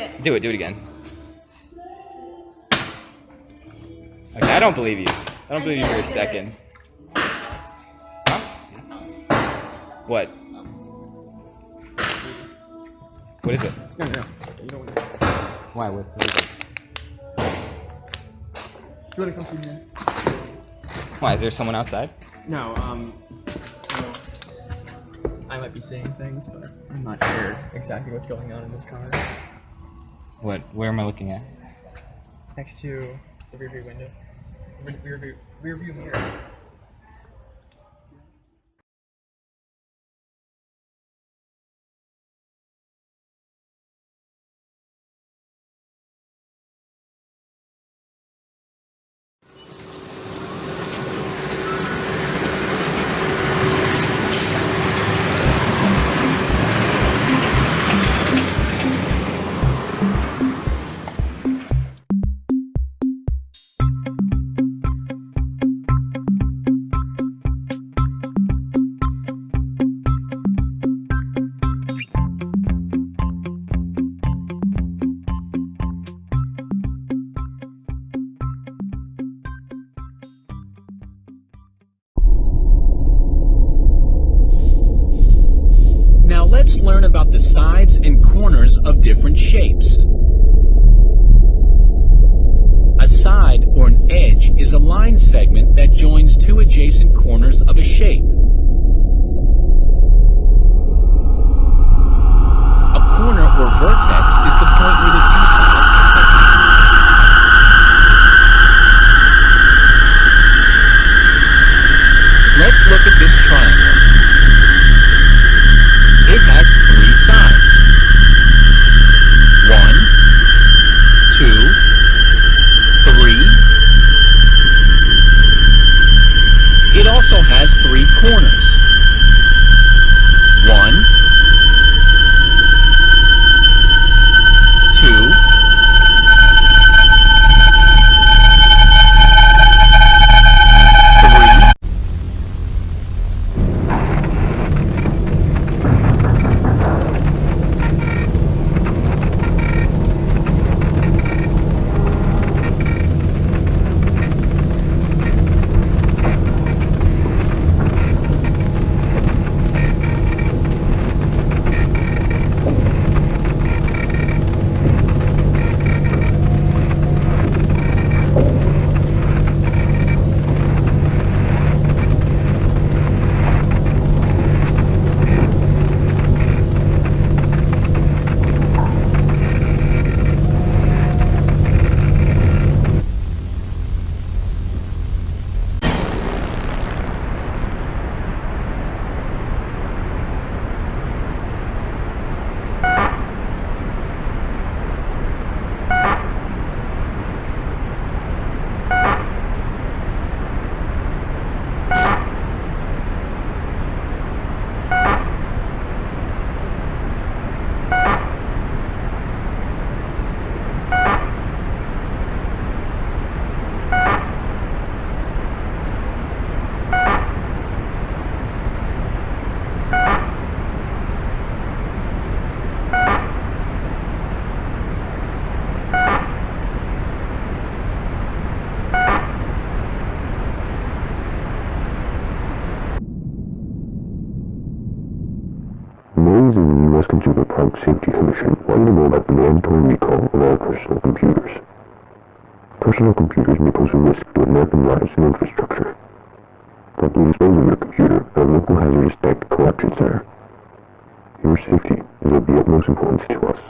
it. Do it again. Okay, I don't believe you. I don't believe you for a second. Huh? What? What is it? No. You don't want to. Why? What is it? You want to come through here? Why? Is there someone outside? No, so I might be seeing things, but I'm not sure exactly what's going on in this car. What? Where am I looking at? Next to the rearview window. Rearview mirror. Now let's learn about the sides and corners of different shapes. A side or an edge is a line segment that joins two adjacent corners of a shape. A corner or vertex is the point where the two sides touch. Let's look at this triangle. It has three sides. 1, 2, 3. It also has three corners. 1, Members of the U.S. Consumer Product Safety Commission want to know about the mandatory recall of all personal computers. Personal computers may pose a risk to American lives and infrastructure. Properly dispose of your computer at a local hazardous tech collection center. Your safety is of the utmost importance to us.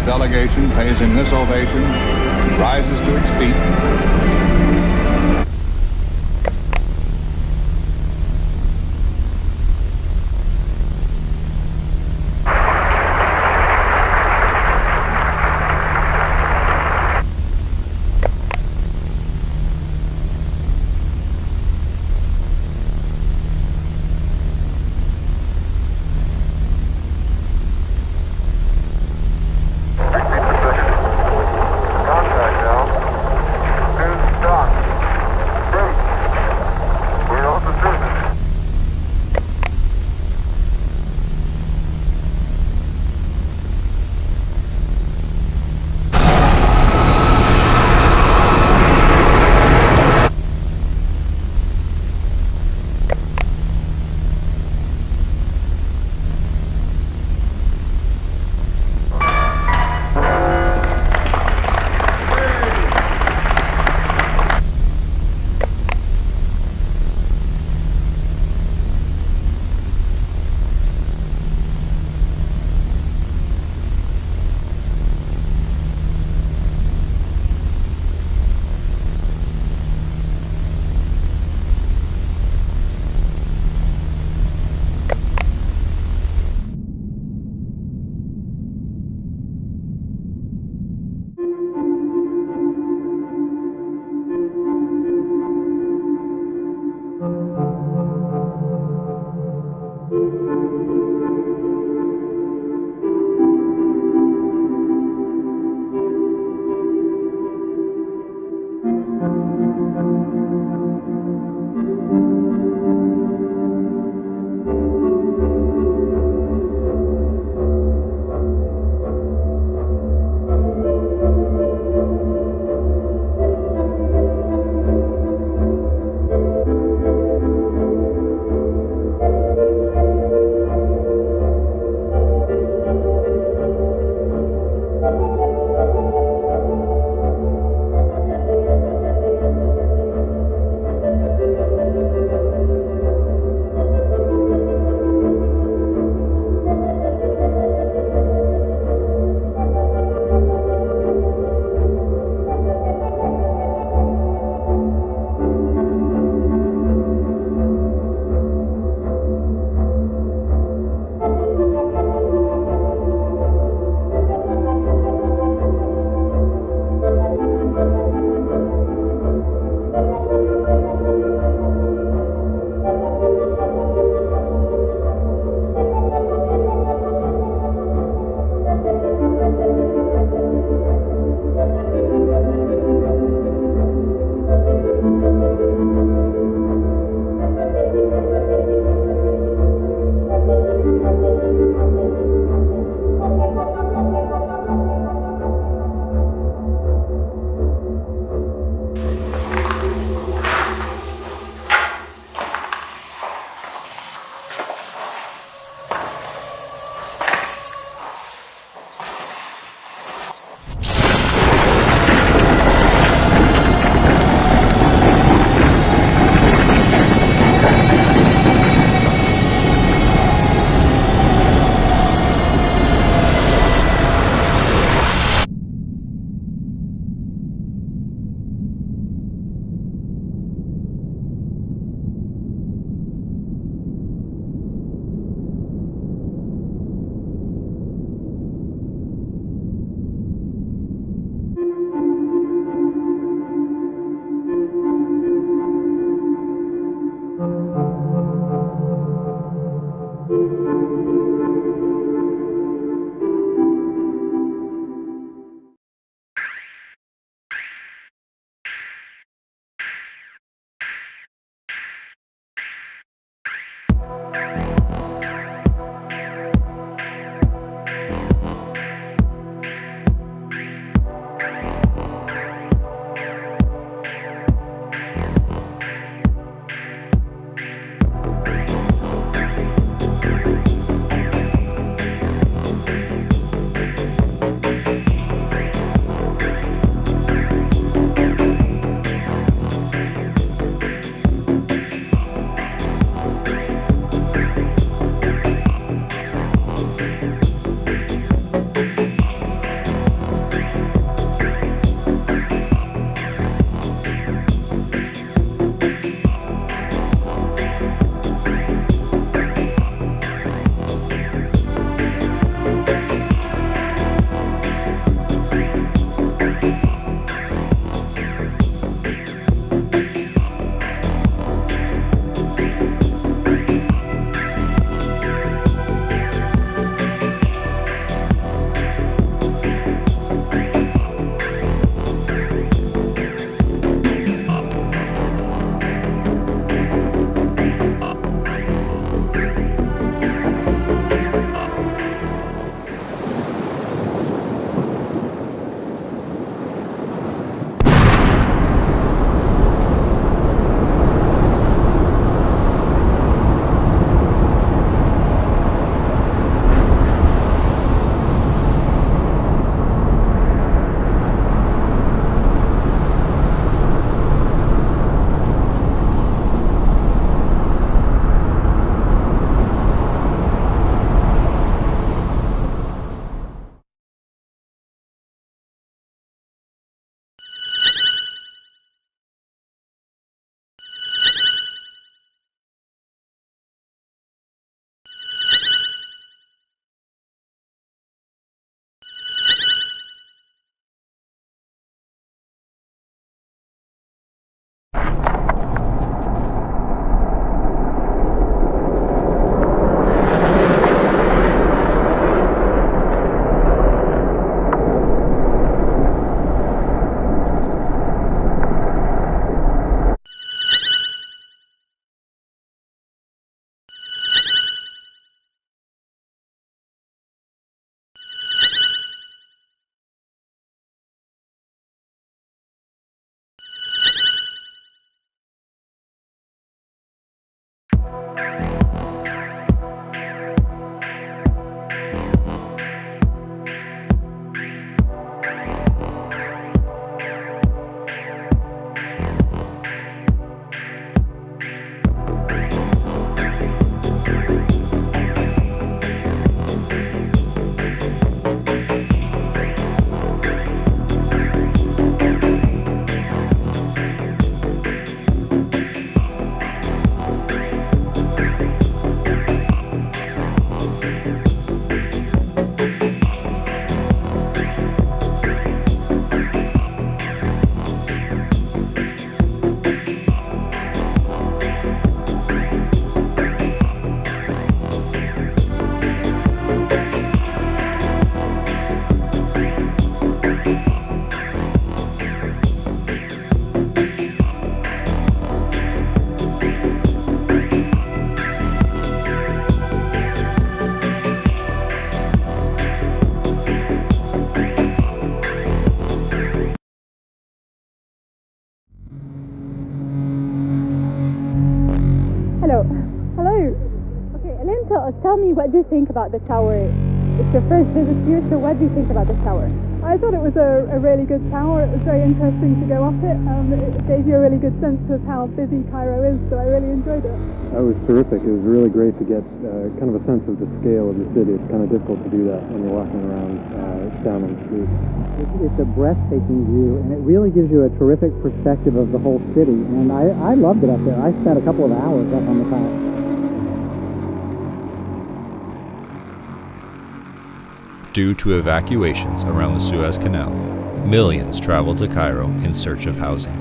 Delegation pays him this ovation and rises to its feet. Well, tell me, what do you think about the tower? It's your first visit here, so what do you think about the tower? I thought it was a really good tower. It was very interesting to go up it. It gave you a really good sense of how busy Cairo is, so I really enjoyed it. That was terrific. It was really great to get kind of a sense of the scale of the city. It's kind of difficult to do that when you're walking around down on the street. It's a breathtaking view, and it really gives you a terrific perspective of the whole city. And I loved it up there. I spent a couple of hours up on the top. Due to evacuations around the Suez Canal, millions traveled to Cairo in search of housing.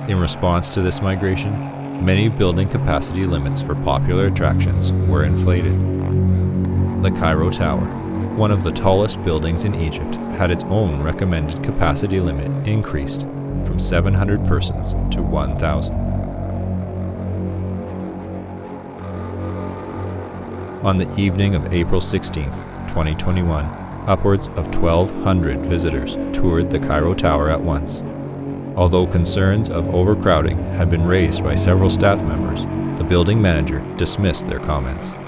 In response to this migration, many building capacity limits for popular attractions were inflated. The Cairo Tower, one of the tallest buildings in Egypt, had its own recommended capacity limit increased from 700 persons to 1,000. On the evening of April 16, 2021, upwards of 1,200 visitors toured the Cairo Tower at once. Although concerns of overcrowding had been raised by several staff members, the building manager dismissed their comments.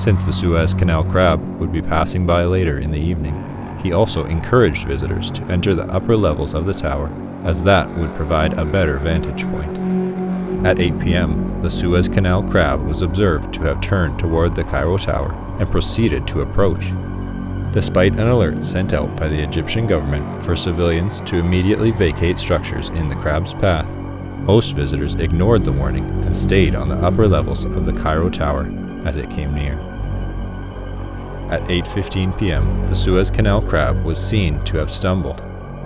Since the Suez Canal crab would be passing by later in the evening, he also encouraged visitors to enter the upper levels of the tower, as that would provide a better vantage point. At 8 p.m., the Suez Canal crab was observed to have turned toward the Cairo Tower and proceeded to approach. Despite an alert sent out by the Egyptian government for civilians to immediately vacate structures in the crab's path, most visitors ignored the warning and stayed on the upper levels of the Cairo Tower as it came near. At 8:15 p.m., the Suez Canal crab was seen to have stumbled,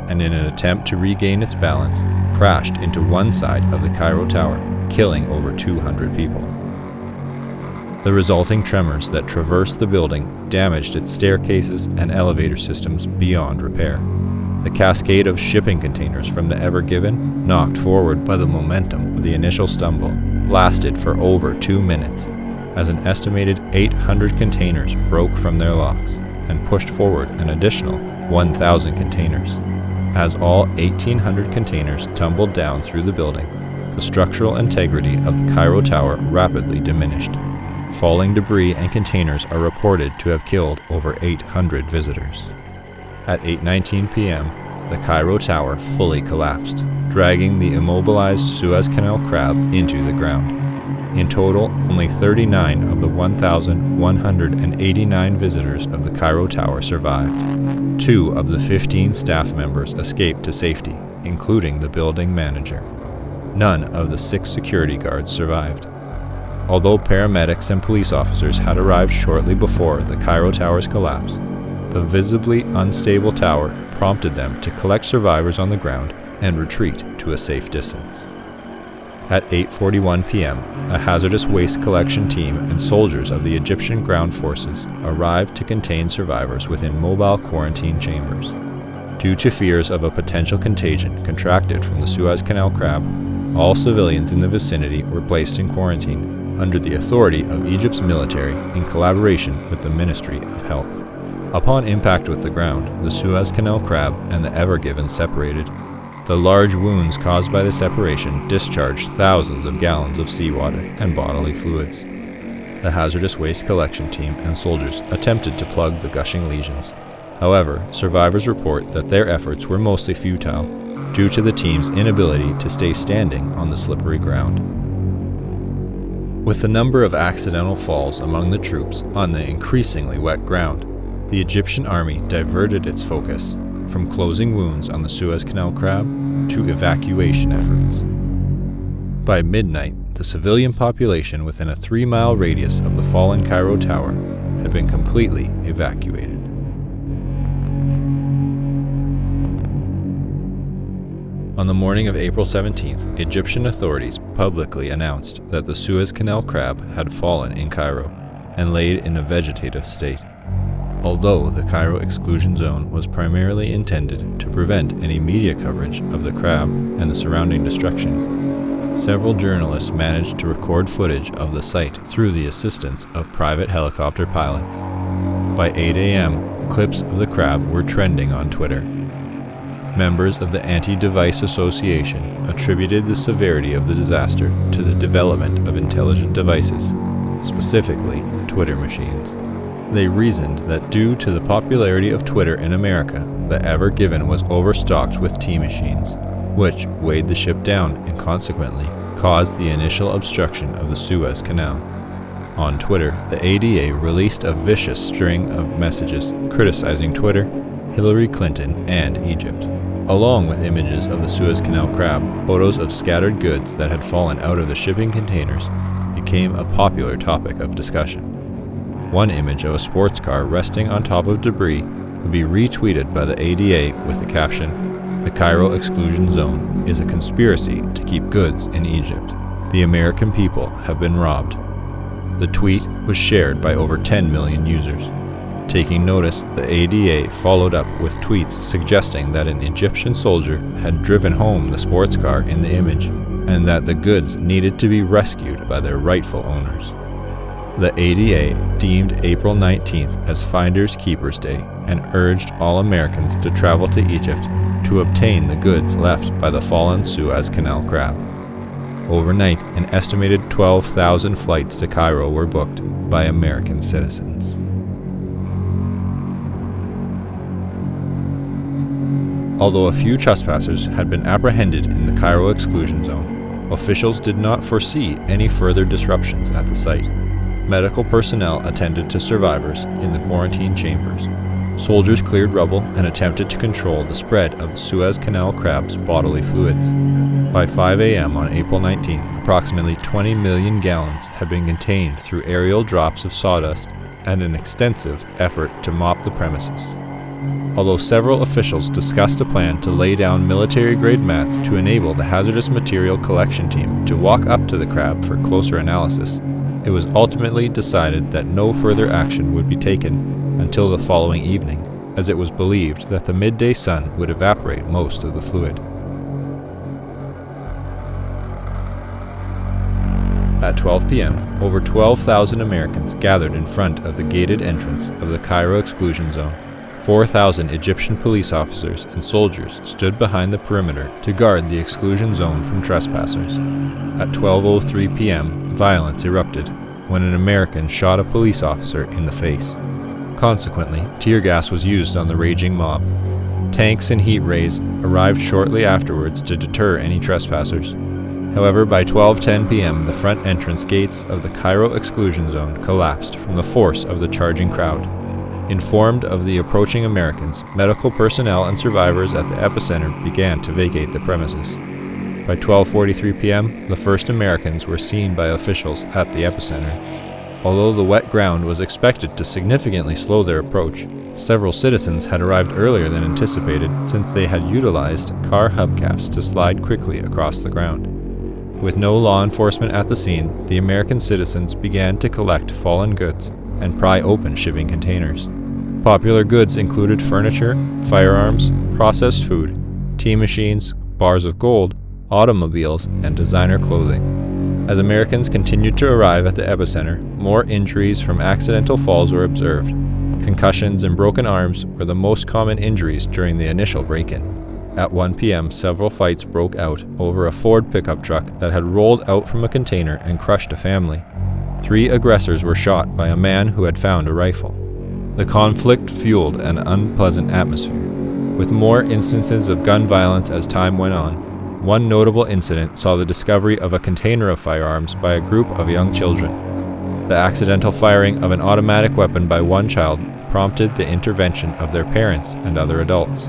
and in an attempt to regain its balance, crashed into one side of the Cairo Tower, killing over 200 people. The resulting tremors that traversed the building damaged its staircases and elevator systems beyond repair. The cascade of shipping containers from the Ever Given, knocked forward by the momentum of the initial stumble, lasted for over 2 minutes, as an estimated 800 containers broke from their locks and pushed forward an additional 1,000 containers. As all 1,800 containers tumbled down through the building, the structural integrity of the Cairo Tower rapidly diminished. Falling debris and containers are reported to have killed over 800 visitors. At 8:19 p.m., the Cairo Tower fully collapsed, dragging the immobilized Suez Canal crab into the ground. In total, only 39 of the 1,189 visitors of the Cairo Tower survived. 2 of the 15 staff members escaped to safety, including the building manager. None of the 6 security guards survived. Although paramedics and police officers had arrived shortly before the Cairo Tower's collapse, the visibly unstable tower prompted them to collect survivors on the ground and retreat to a safe distance. At 8:41 p.m., a hazardous waste collection team and soldiers of the Egyptian ground forces arrived to contain survivors within mobile quarantine chambers. Due to fears of a potential contagion contracted from the Suez Canal crab, all civilians in the vicinity were placed in quarantine under the authority of Egypt's military in collaboration with the Ministry of Health. Upon impact with the ground, the Suez Canal crab and the Ever Given separated. The large wounds caused by the separation discharged thousands of gallons of seawater and bodily fluids. The hazardous waste collection team and soldiers attempted to plug the gushing lesions. However, survivors report that their efforts were mostly futile due to the team's inability to stay standing on the slippery ground. With the number of accidental falls among the troops on the increasingly wet ground, the Egyptian army diverted its focus from closing wounds on the Suez Canal crab to evacuation efforts. By midnight, the civilian population within a 3-mile radius of the fallen Cairo Tower had been completely evacuated. On the morning of April 17th, Egyptian authorities publicly announced that the Suez Canal crab had fallen in Cairo and laid in a vegetative state. Although the Cairo exclusion zone was primarily intended to prevent any media coverage of the crab and the surrounding destruction, several journalists managed to record footage of the site through the assistance of private helicopter pilots. By 8 a.m., clips of the crab were trending on Twitter. Members of the Anti-Device Association attributed the severity of the disaster to the development of intelligent devices, specifically to Twitter machines. They reasoned that due to the popularity of Twitter in America, the Ever Given was overstocked with tea machines, which weighed the ship down and consequently caused the initial obstruction of the Suez Canal. On Twitter, the ADA released a vicious string of messages criticizing Twitter, Hillary Clinton, and Egypt. Along with images of the Suez Canal crab, photos of scattered goods that had fallen out of the shipping containers became a popular topic of discussion. One image of a sports car resting on top of debris would be retweeted by the ADA with the caption, "The Cairo exclusion zone is a conspiracy to keep goods in Egypt. The American people have been robbed." The tweet was shared by over 10 million users. Taking notice, the ADA followed up with tweets suggesting that an Egyptian soldier had driven home the sports car in the image, and that the goods needed to be rescued by their rightful owners. The ADA deemed April 19th as Finders Keepers Day and urged all Americans to travel to Egypt to obtain the goods left by the fallen Suez Canal crab. Overnight, an estimated 12,000 flights to Cairo were booked by American citizens. Although a few trespassers had been apprehended in the Cairo exclusion zone, officials did not foresee any further disruptions at the site. Medical personnel attended to survivors in the quarantine chambers. Soldiers cleared rubble and attempted to control the spread of the Suez Canal crab's bodily fluids. By 5 a.m. on April 19th, approximately 20 million gallons had been contained through aerial drops of sawdust and an extensive effort to mop the premises. Although several officials discussed a plan to lay down military-grade mats to enable the hazardous material collection team to walk up to the crab for closer analysis, it was ultimately decided that no further action would be taken until the following evening, as it was believed that the midday sun would evaporate most of the fluid. At 12 p.m., over 12,000 Americans gathered in front of the gated entrance of the Cairo exclusion zone. 4,000 Egyptian police officers and soldiers stood behind the perimeter to guard the exclusion zone from trespassers. At 12:03 p.m., violence erupted when an American shot a police officer in the face. Consequently, tear gas was used on the raging mob. Tanks and heat rays arrived shortly afterwards to deter any trespassers. However, by 12:10 p.m., the front entrance gates of the Cairo exclusion zone collapsed from the force of the charging crowd. Informed of the approaching Americans, medical personnel and survivors at the epicenter began to vacate the premises. By 12:43 p.m., the first Americans were seen by officials at the epicenter. Although the wet ground was expected to significantly slow their approach, several citizens had arrived earlier than anticipated since they had utilized car hubcaps to slide quickly across the ground. With no law enforcement at the scene, the American citizens began to collect fallen goods and pry open shipping containers. Popular goods included furniture, firearms, processed food, tea machines, bars of gold, automobiles, and designer clothing. As Americans continued to arrive at the epicenter, more injuries from accidental falls were observed. Concussions and broken arms were the most common injuries during the initial break-in. At 1 p.m., several fights broke out over a Ford pickup truck that had rolled out from a container and crushed a family. 3 aggressors were shot by a man who had found a rifle. The conflict fueled an unpleasant atmosphere, with more instances of gun violence as time went on. One notable incident saw the discovery of a container of firearms by a group of young children. The accidental firing of an automatic weapon by one child prompted the intervention of their parents and other adults.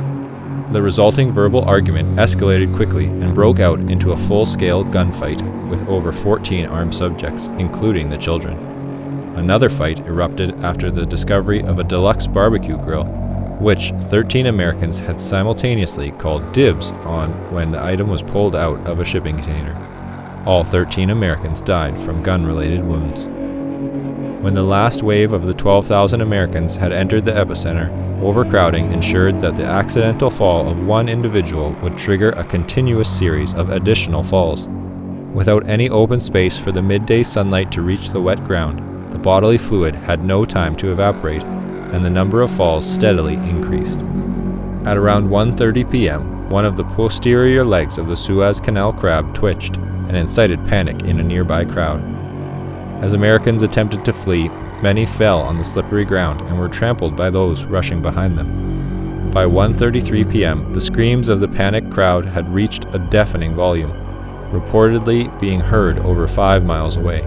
The resulting verbal argument escalated quickly and broke out into a full-scale gunfight with over 14 armed subjects, including the children. Another fight erupted after the discovery of a deluxe barbecue grill, which 13 Americans had simultaneously called dibs on when the item was pulled out of a shipping container. All 13 Americans died from gun-related wounds. When the last wave of the 12,000 Americans had entered the epicenter, overcrowding ensured that the accidental fall of one individual would trigger a continuous series of additional falls. Without any open space for the midday sunlight to reach the wet ground, the bodily fluid had no time to evaporate, and the number of falls steadily increased. At around 1:30 p.m., one of the posterior legs of the Suez Canal crab twitched and incited panic in a nearby crowd. As Americans attempted to flee, many fell on the slippery ground and were trampled by those rushing behind them. By 1:33 p.m., the screams of the panicked crowd had reached a deafening volume, reportedly being heard over 5 miles away.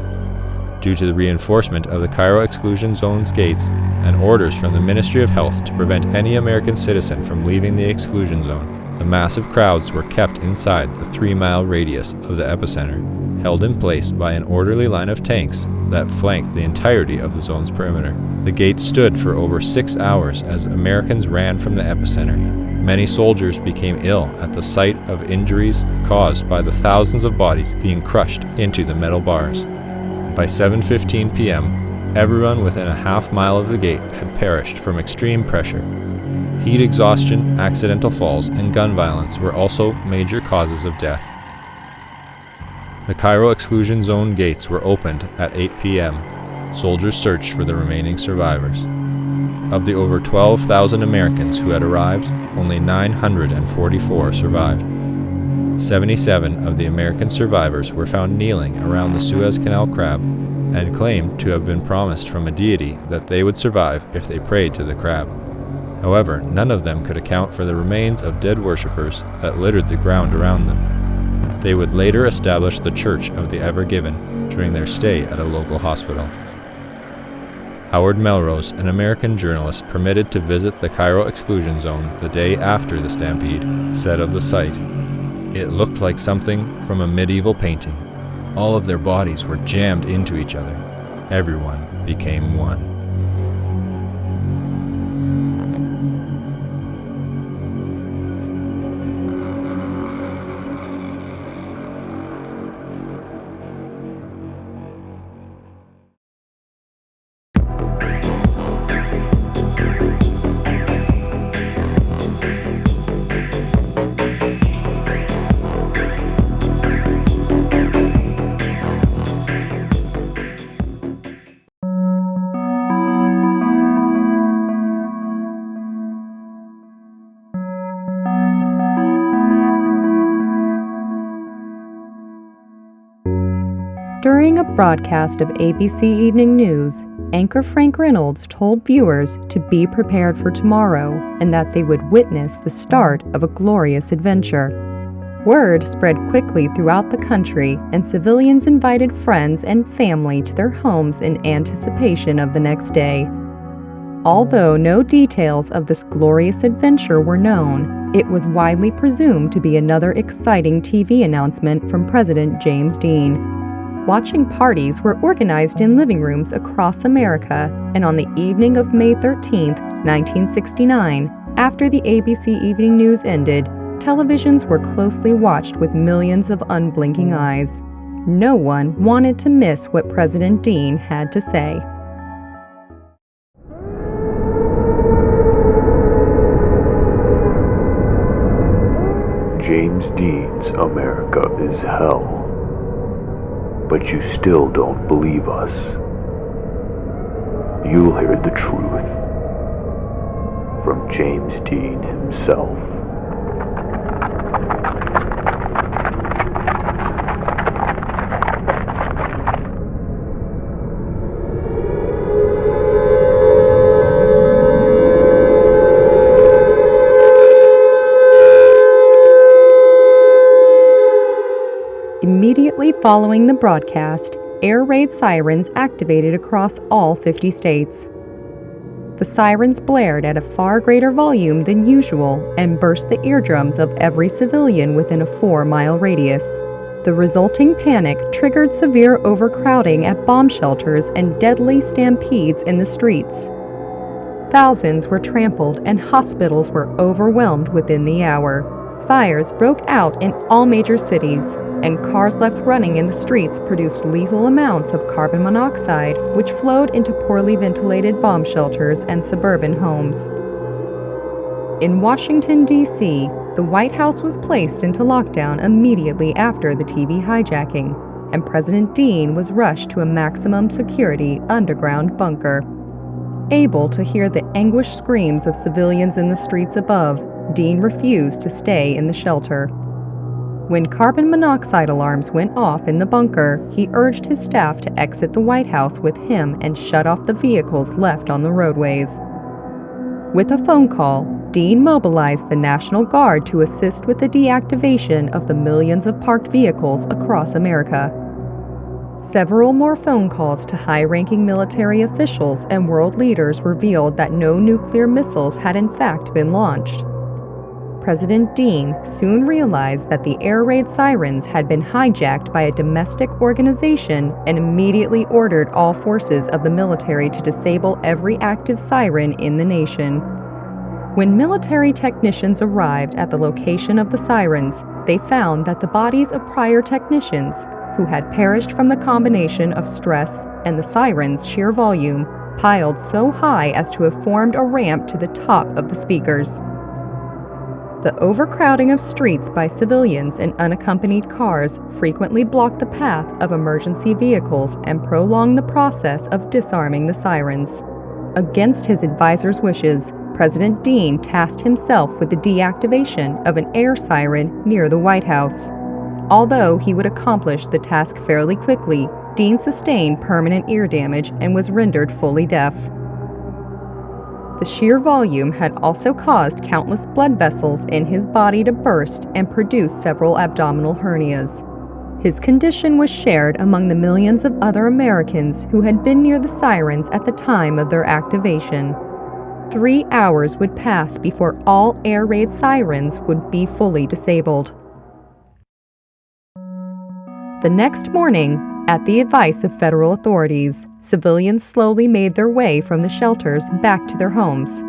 Due to the reinforcement of the Cairo exclusion zone's gates and orders from the Ministry of Health to prevent any American citizen from leaving the exclusion zone, the massive crowds were kept inside the 3-mile radius of the epicenter, held in place by an orderly line of tanks that flanked the entirety of the zone's perimeter. The gates stood for over 6 hours as Americans ran from the epicenter. Many soldiers became ill at the sight of injuries caused by the thousands of bodies being crushed into the metal bars. By 7:15 p.m., everyone within a half-mile of the gate had perished from extreme pressure. Heat exhaustion, accidental falls, and gun violence were also major causes of death. The Cairo exclusion zone gates were opened at 8 p.m. Soldiers searched for the remaining survivors. Of the over 12,000 Americans who had arrived, only 944 survived. 77 of the American survivors were found kneeling around the Suez Canal crab and claimed to have been promised from a deity that they would survive if they prayed to the crab. However, none of them could account for the remains of dead worshippers that littered the ground around them. They would later establish the Church of the Ever Given during their stay at a local hospital. Howard Melrose, an American journalist permitted to visit the Cairo exclusion zone the day after the stampede, said of the site, "It looked like something from a medieval painting. All of their bodies were jammed into each other. Everyone became one." During a broadcast of ABC Evening News, anchor Frank Reynolds told viewers to be prepared for tomorrow and that they would witness the start of a glorious adventure. Word spread quickly throughout the country, and civilians invited friends and family to their homes in anticipation of the next day. Although no details of this glorious adventure were known, it was widely presumed to be another exciting TV announcement from President James Dean. Watching parties were organized in living rooms across America, and on the evening of May 13, 1969, after the ABC Evening News ended, televisions were closely watched with millions of unblinking eyes. No one wanted to miss what President Dean had to say. James Dean's America is hell. But you still don't believe us. You'll hear the truth from James Dean himself. Immediately following the broadcast, air raid sirens activated across all 50 states. The sirens blared at a far greater volume than usual and burst the eardrums of every civilian within a 4-mile radius. The resulting panic triggered severe overcrowding at bomb shelters and deadly stampedes in the streets. Thousands were trampled and hospitals were overwhelmed within the hour. Fires broke out in all major cities, and cars left running in the streets produced lethal amounts of carbon monoxide, which flowed into poorly ventilated bomb shelters and suburban homes. In Washington, D.C., the White House was placed into lockdown immediately after the TV hijacking, and President Dean was rushed to a maximum security underground bunker. Able to hear the anguished screams of civilians in the streets above, Dean refused to stay in the shelter. When carbon monoxide alarms went off in the bunker, he urged his staff to exit the White House with him and shut off the vehicles left on the roadways. With a phone call, Dean mobilized the National Guard to assist with the deactivation of the millions of parked vehicles across America. Several more phone calls to high-ranking military officials and world leaders revealed that no nuclear missiles had in fact been launched. President Dean soon realized that the air raid sirens had been hijacked by a domestic organization and immediately ordered all forces of the military to disable every active siren in the nation. When military technicians arrived at the location of the sirens, they found that the bodies of prior technicians, who had perished from the combination of stress and the siren's sheer volume, piled so high as to have formed a ramp to the top of the speakers. The overcrowding of streets by civilians and unaccompanied cars frequently blocked the path of emergency vehicles and prolonged the process of disarming the sirens. Against his advisors' wishes, President Dean tasked himself with the deactivation of an air siren near the White House. Although he would accomplish the task fairly quickly, Dean sustained permanent ear damage and was rendered fully deaf. The sheer volume had also caused countless blood vessels in his body to burst and produce several abdominal hernias. His condition was shared among the millions of other Americans who had been near the sirens at the time of their activation. 3 hours would pass before all air raid sirens would be fully disabled. The next morning, at the advice of federal authorities, civilians slowly made their way from the shelters back to their homes.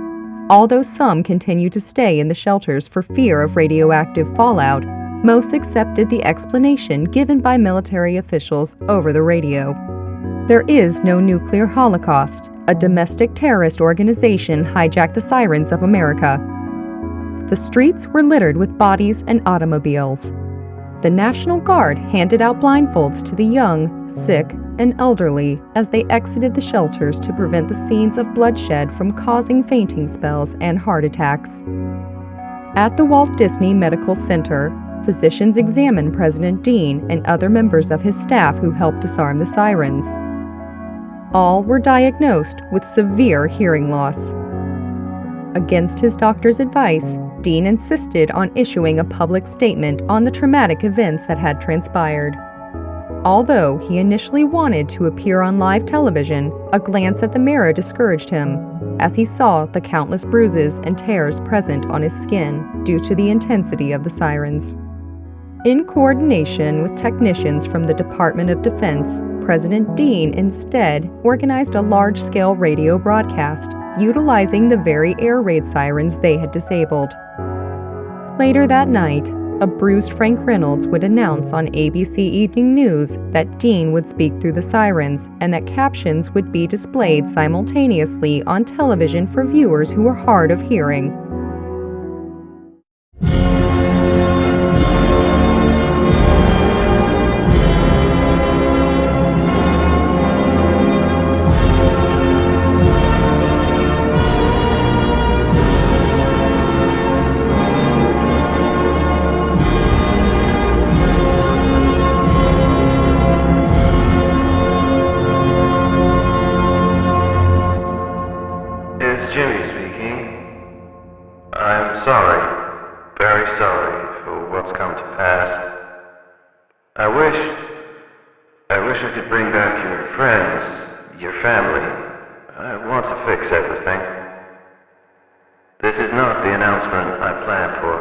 Although some continued to stay in the shelters for fear of radioactive fallout, most accepted the explanation given by military officials over the radio. There is no nuclear holocaust. A domestic terrorist organization hijacked the sirens of America. The streets were littered with bodies and automobiles. The National Guard handed out blindfolds to the young, sick, and elderly as they exited the shelters to prevent the scenes of bloodshed from causing fainting spells and heart attacks. At the Walt Disney Medical Center, physicians examined President Dean and other members of his staff who helped disarm the sirens. All were diagnosed with severe hearing loss. Against his doctor's advice, Dean insisted on issuing a public statement on the traumatic events that had transpired. Although he initially wanted to appear on live television, a glance at the mirror discouraged him, as he saw the countless bruises and tears present on his skin due to the intensity of the sirens. In coordination with technicians from the Department of Defense, President Dean instead organized a large-scale radio broadcast, utilizing the very air raid sirens they had disabled. Later that night, a bruised Frank Reynolds would announce on ABC Evening News that Dean would speak through the sirens and that captions would be displayed simultaneously on television for viewers who were hard of hearing. I could bring back your friends, your family. I want to fix everything. This is not the announcement I planned for.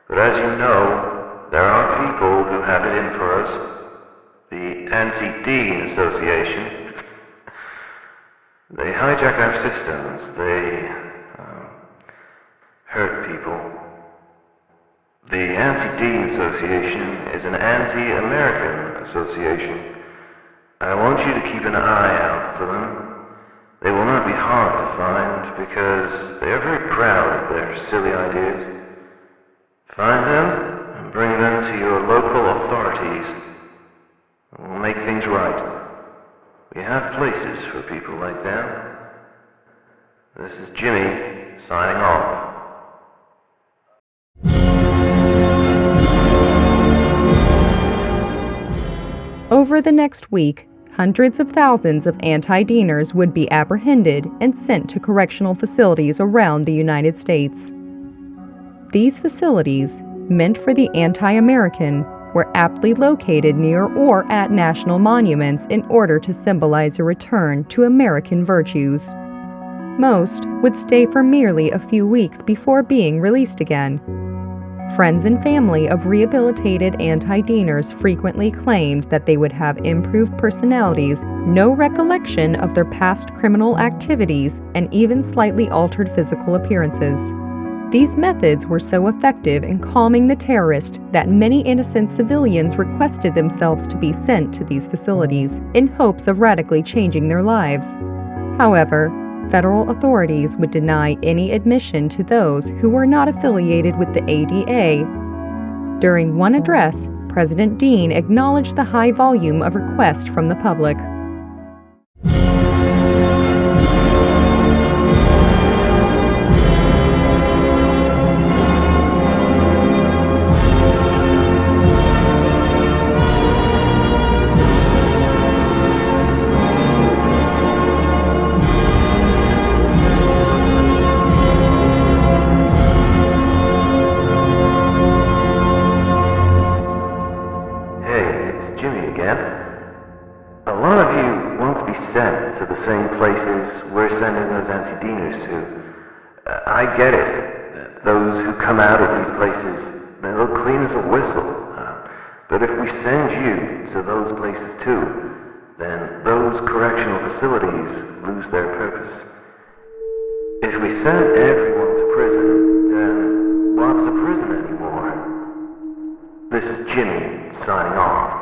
But as you know, there are people who have it in for us. The Anti-Dean Association. They hijack our systems. They hurt people. The Anti-Dean Association is an anti-American association. I want you to keep an eye out for them. They will not be hard to find because they are very proud of their silly ideas. Find them and bring them to your local authorities. We'll make things right. We have places for people like them. This is Jimmy signing off. Over the next week, hundreds of thousands of anti-Deaners would be apprehended and sent to correctional facilities around the United States. These facilities, meant for the anti-American, were aptly located near or at national monuments in order to symbolize a return to American virtues. Most would stay for merely a few weeks before being released again. Friends and family of rehabilitated anti-Deaners frequently claimed that they would have improved personalities, no recollection of their past criminal activities, and even slightly altered physical appearances. These methods were so effective in calming the terrorist that many innocent civilians requested themselves to be sent to these facilities in hopes of radically changing their lives. However, federal authorities would deny any admission to those who were not affiliated with the ADA. During one address, President Dean acknowledged the high volume of requests from the public. I get it. Those who come out of these places, they look clean as a whistle. But if we send you to those places too, then those correctional facilities lose their purpose. If we send everyone to prison, then what's a prison anymore? This is Jimmy signing off.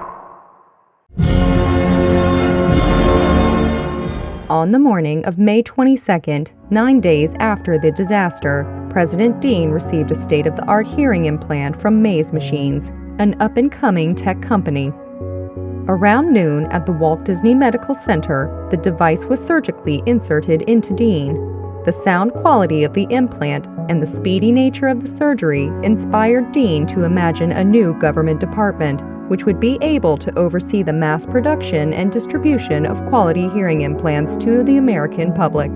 On the morning of May 22nd, 9 days after the disaster, President Dean received a state-of-the-art hearing implant from Maze Machines, an up-and-coming tech company. Around noon at the Walt Disney Medical Center, the device was surgically inserted into Dean. The sound quality of the implant and the speedy nature of the surgery inspired Dean to imagine a new government department, which would be able to oversee the mass production and distribution of quality hearing implants to the American public.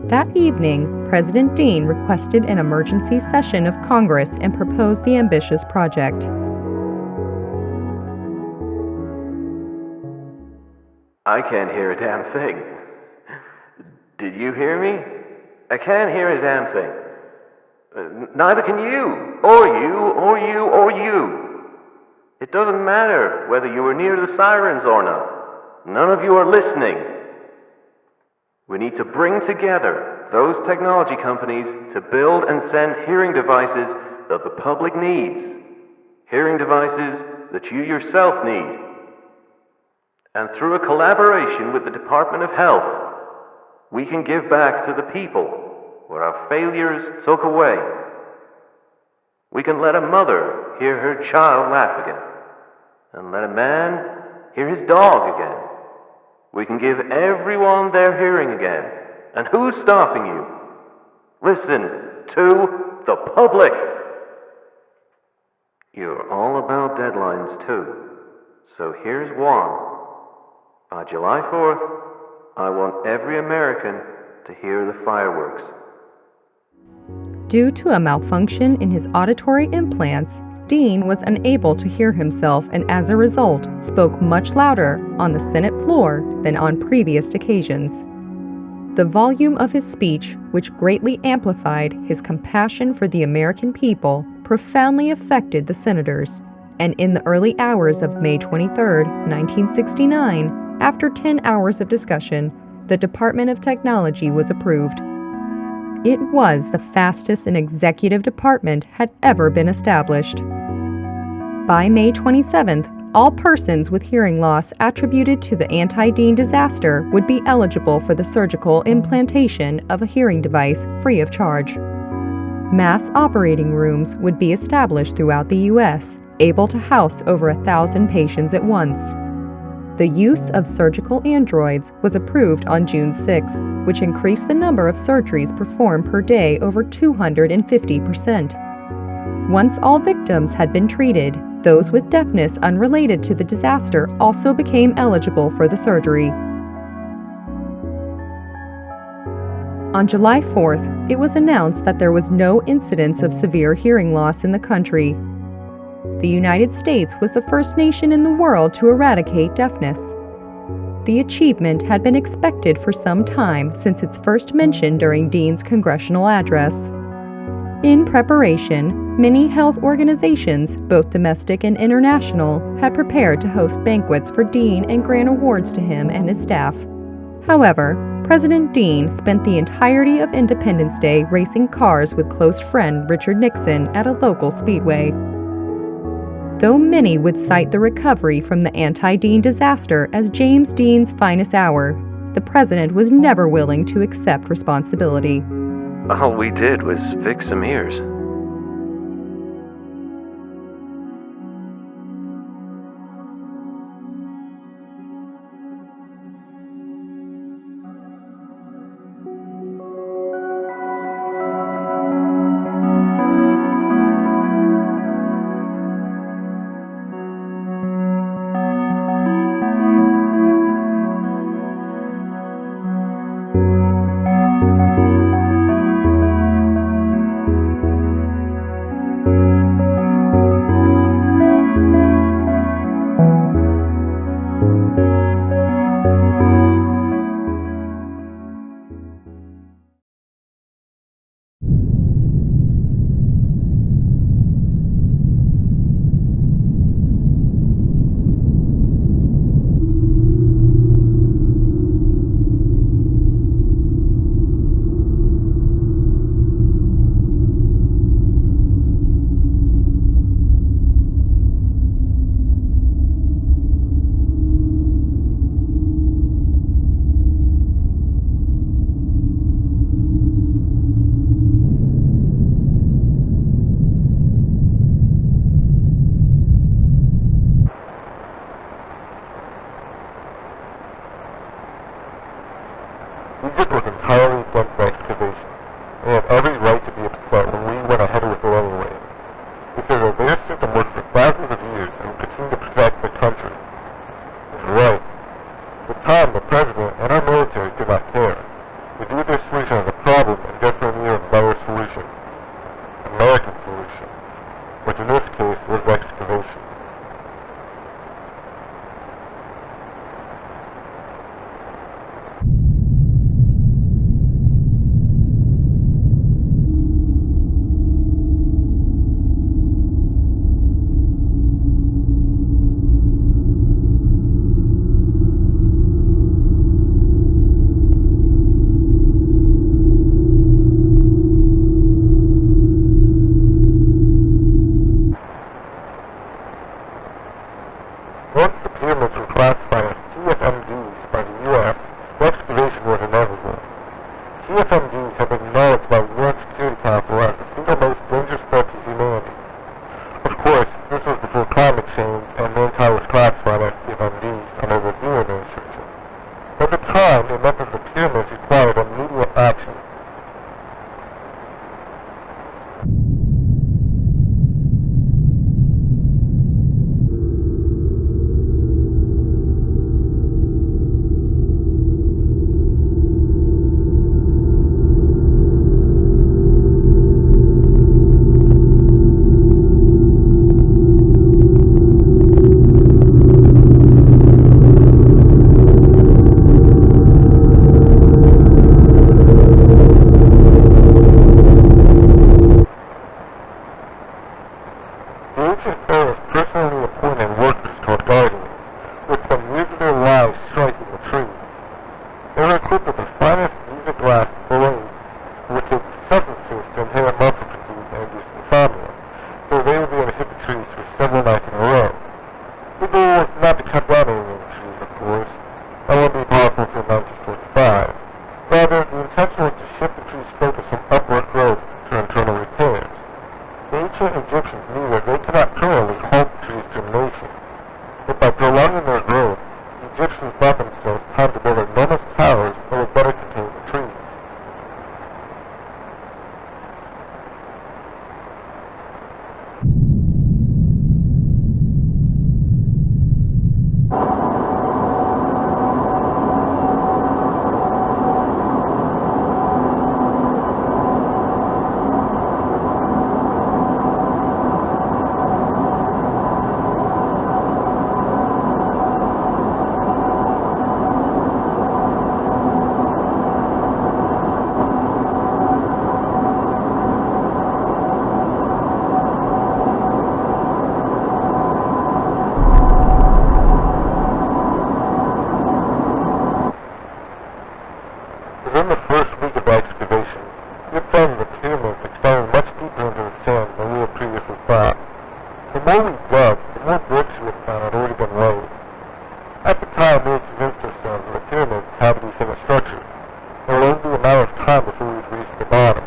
That evening, President Dean requested an emergency session of Congress and proposed the ambitious project. I can't hear a damn thing. Did you hear me? I can't hear a damn thing. Neither can you, or you, or you, or you. It doesn't matter whether you were near the sirens or not. None of you are listening. We need to bring together those technology companies to build and send hearing devices that the public needs. Hearing devices that you yourself need. And through a collaboration with the Department of Health, we can give back to the people what our failures took away. We can let a mother hear her child laugh again, and let a man hear his dog again. We can give everyone their hearing again. And who's stopping you? Listen to the public. You're all about deadlines too. So here's one. By July 4th, I want every American to hear the fireworks. Due to a malfunction in his auditory implants, Dean was unable to hear himself and as a result spoke much louder on the Senate floor than on previous occasions. The volume of his speech, which greatly amplified his compassion for the American people, profoundly affected the senators, and in the early hours of May 23, 1969, after 10 hours of discussion, the Department of Technology was approved. It was the fastest an executive department had ever been established. By May 27th, all persons with hearing loss attributed to the anti-Dean disaster would be eligible for the surgical implantation of a hearing device free of charge. Mass operating rooms would be established throughout the U.S., able to house over 1,000 patients at once. The use of surgical androids was approved on June 6th, which increased the number of surgeries performed per day over 250%. Once all victims had been treated, Those with deafness unrelated to the disaster also became eligible for the surgery. On July 4th, it was announced that there was no incidence of severe hearing loss in the country. The United States was the first nation in the world to eradicate deafness. The achievement had been expected for some time since its first mention during Dean's congressional address. In preparation, many health organizations, both domestic and international, had prepared to host banquets for Dean and grant awards to him and his staff. However, President Dean spent the entirety of Independence Day racing cars with close friend Richard Nixon at a local speedway. Though many would cite the recovery from the anti-Dean disaster as James Dean's finest hour, the president was never willing to accept responsibility. All we did was fix some ears. Egypt was entirely against the excavation. They had every right to be upset when we went ahead with it anyway. They said that their system worked for thousands of years and would continue to protect the country. They're right. At the time, the president and our military did not care. They viewed their solution as a problem and desperately needed a better solution. American solution. Which in this case was excavation. Once the pyramids were classified as CFMDs by the U.S., the excavation was inevitable. CFMDs have been acknowledged by the UN Security Council as the single most dangerous threat to humanity. Of course, this was before climate change and mankind was classified as CFMDs under the new administration. At the time, it meant that the pyramids required immediate action. The ancient pharaohs personally appointed workers called guardians, with some years of their lives striking the trees. They were equipped with the finest music glass balloons, which would substances to inhibit muscle fatigue and induce insomnia, so they would be able to hit the trees for several nights in a row. The goal was not to cut down any of the trees, of course. That wouldn't be possible until 1945. Rather, the intention was to shift the trees' focus from upward growth to internal repairs. The ancient Egyptians knew that they could not permanently halt trees' germination, but by prolonging their growth, the Egyptians bought themselves time to build enormous towers that would better contain the trees. the first week of excavation, we had found the pyramids extended much deeper into the sand than we had previously thought. The more we dug, the more bricks we had found had already been laid. At the time, we had convinced ourselves that the pyramids had to be finished structures, and it would only be a matter of time before we would reach the bottom.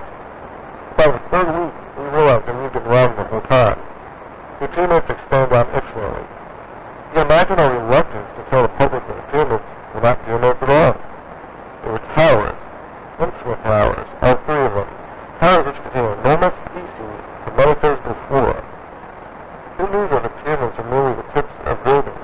By the third week, we realized that we had been wrong the whole time. The pyramids extended out infinitely. You can imagine our reluctance to tell the public that the pyramids were not pyramids at all. They were towers, infinite towers, all three of them, towers which contained enormous species of metaphysical flora. Who knew that the pyramids were merely the tips of buildings?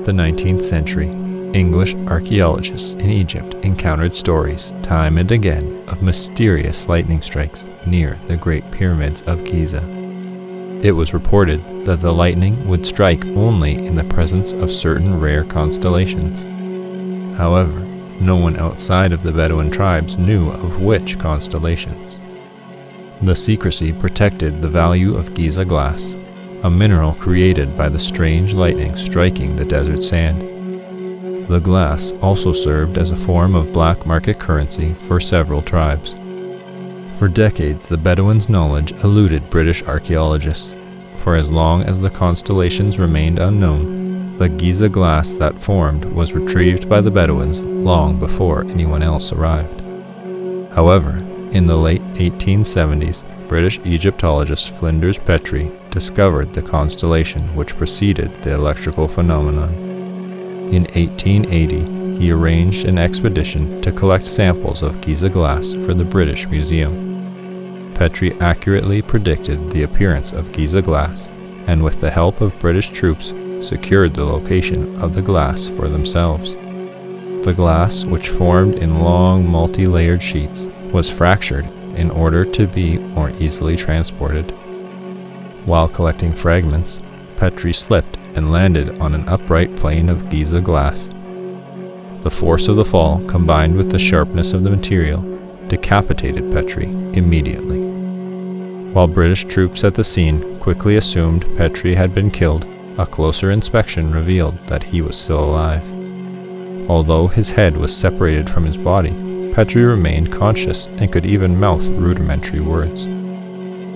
the 19th century, English archaeologists in Egypt encountered stories time and again of mysterious lightning strikes near the Great Pyramids of Giza. It was reported that the lightning would strike only in the presence of certain rare constellations. However, no one outside of the Bedouin tribes knew of which constellations. The secrecy protected the value of Giza glass, a mineral created by the strange lightning striking the desert sand. The glass also served as a form of black market currency for several tribes. For decades, the Bedouins' knowledge eluded British archaeologists. For as long as the constellations remained unknown, the Giza glass that formed was retrieved by the Bedouins long before anyone else arrived. However, in the late 1870s, British Egyptologist Flinders Petrie discovered the constellation which preceded the electrical phenomenon. In 1880, he arranged an expedition to collect samples of Giza glass for the British Museum. Petrie accurately predicted the appearance of Giza glass, and with the help of British troops, secured the location of the glass for themselves. The glass, which formed in long multi-layered sheets, was fractured in order to be more easily transported. While collecting fragments, Petrie slipped and landed on an upright plane of Giza glass. The force of the fall, combined with the sharpness of the material, decapitated Petrie immediately. While British troops at the scene quickly assumed Petrie had been killed, a closer inspection revealed that he was still alive. Although his head was separated from his body, Petrie remained conscious and could even mouth rudimentary words.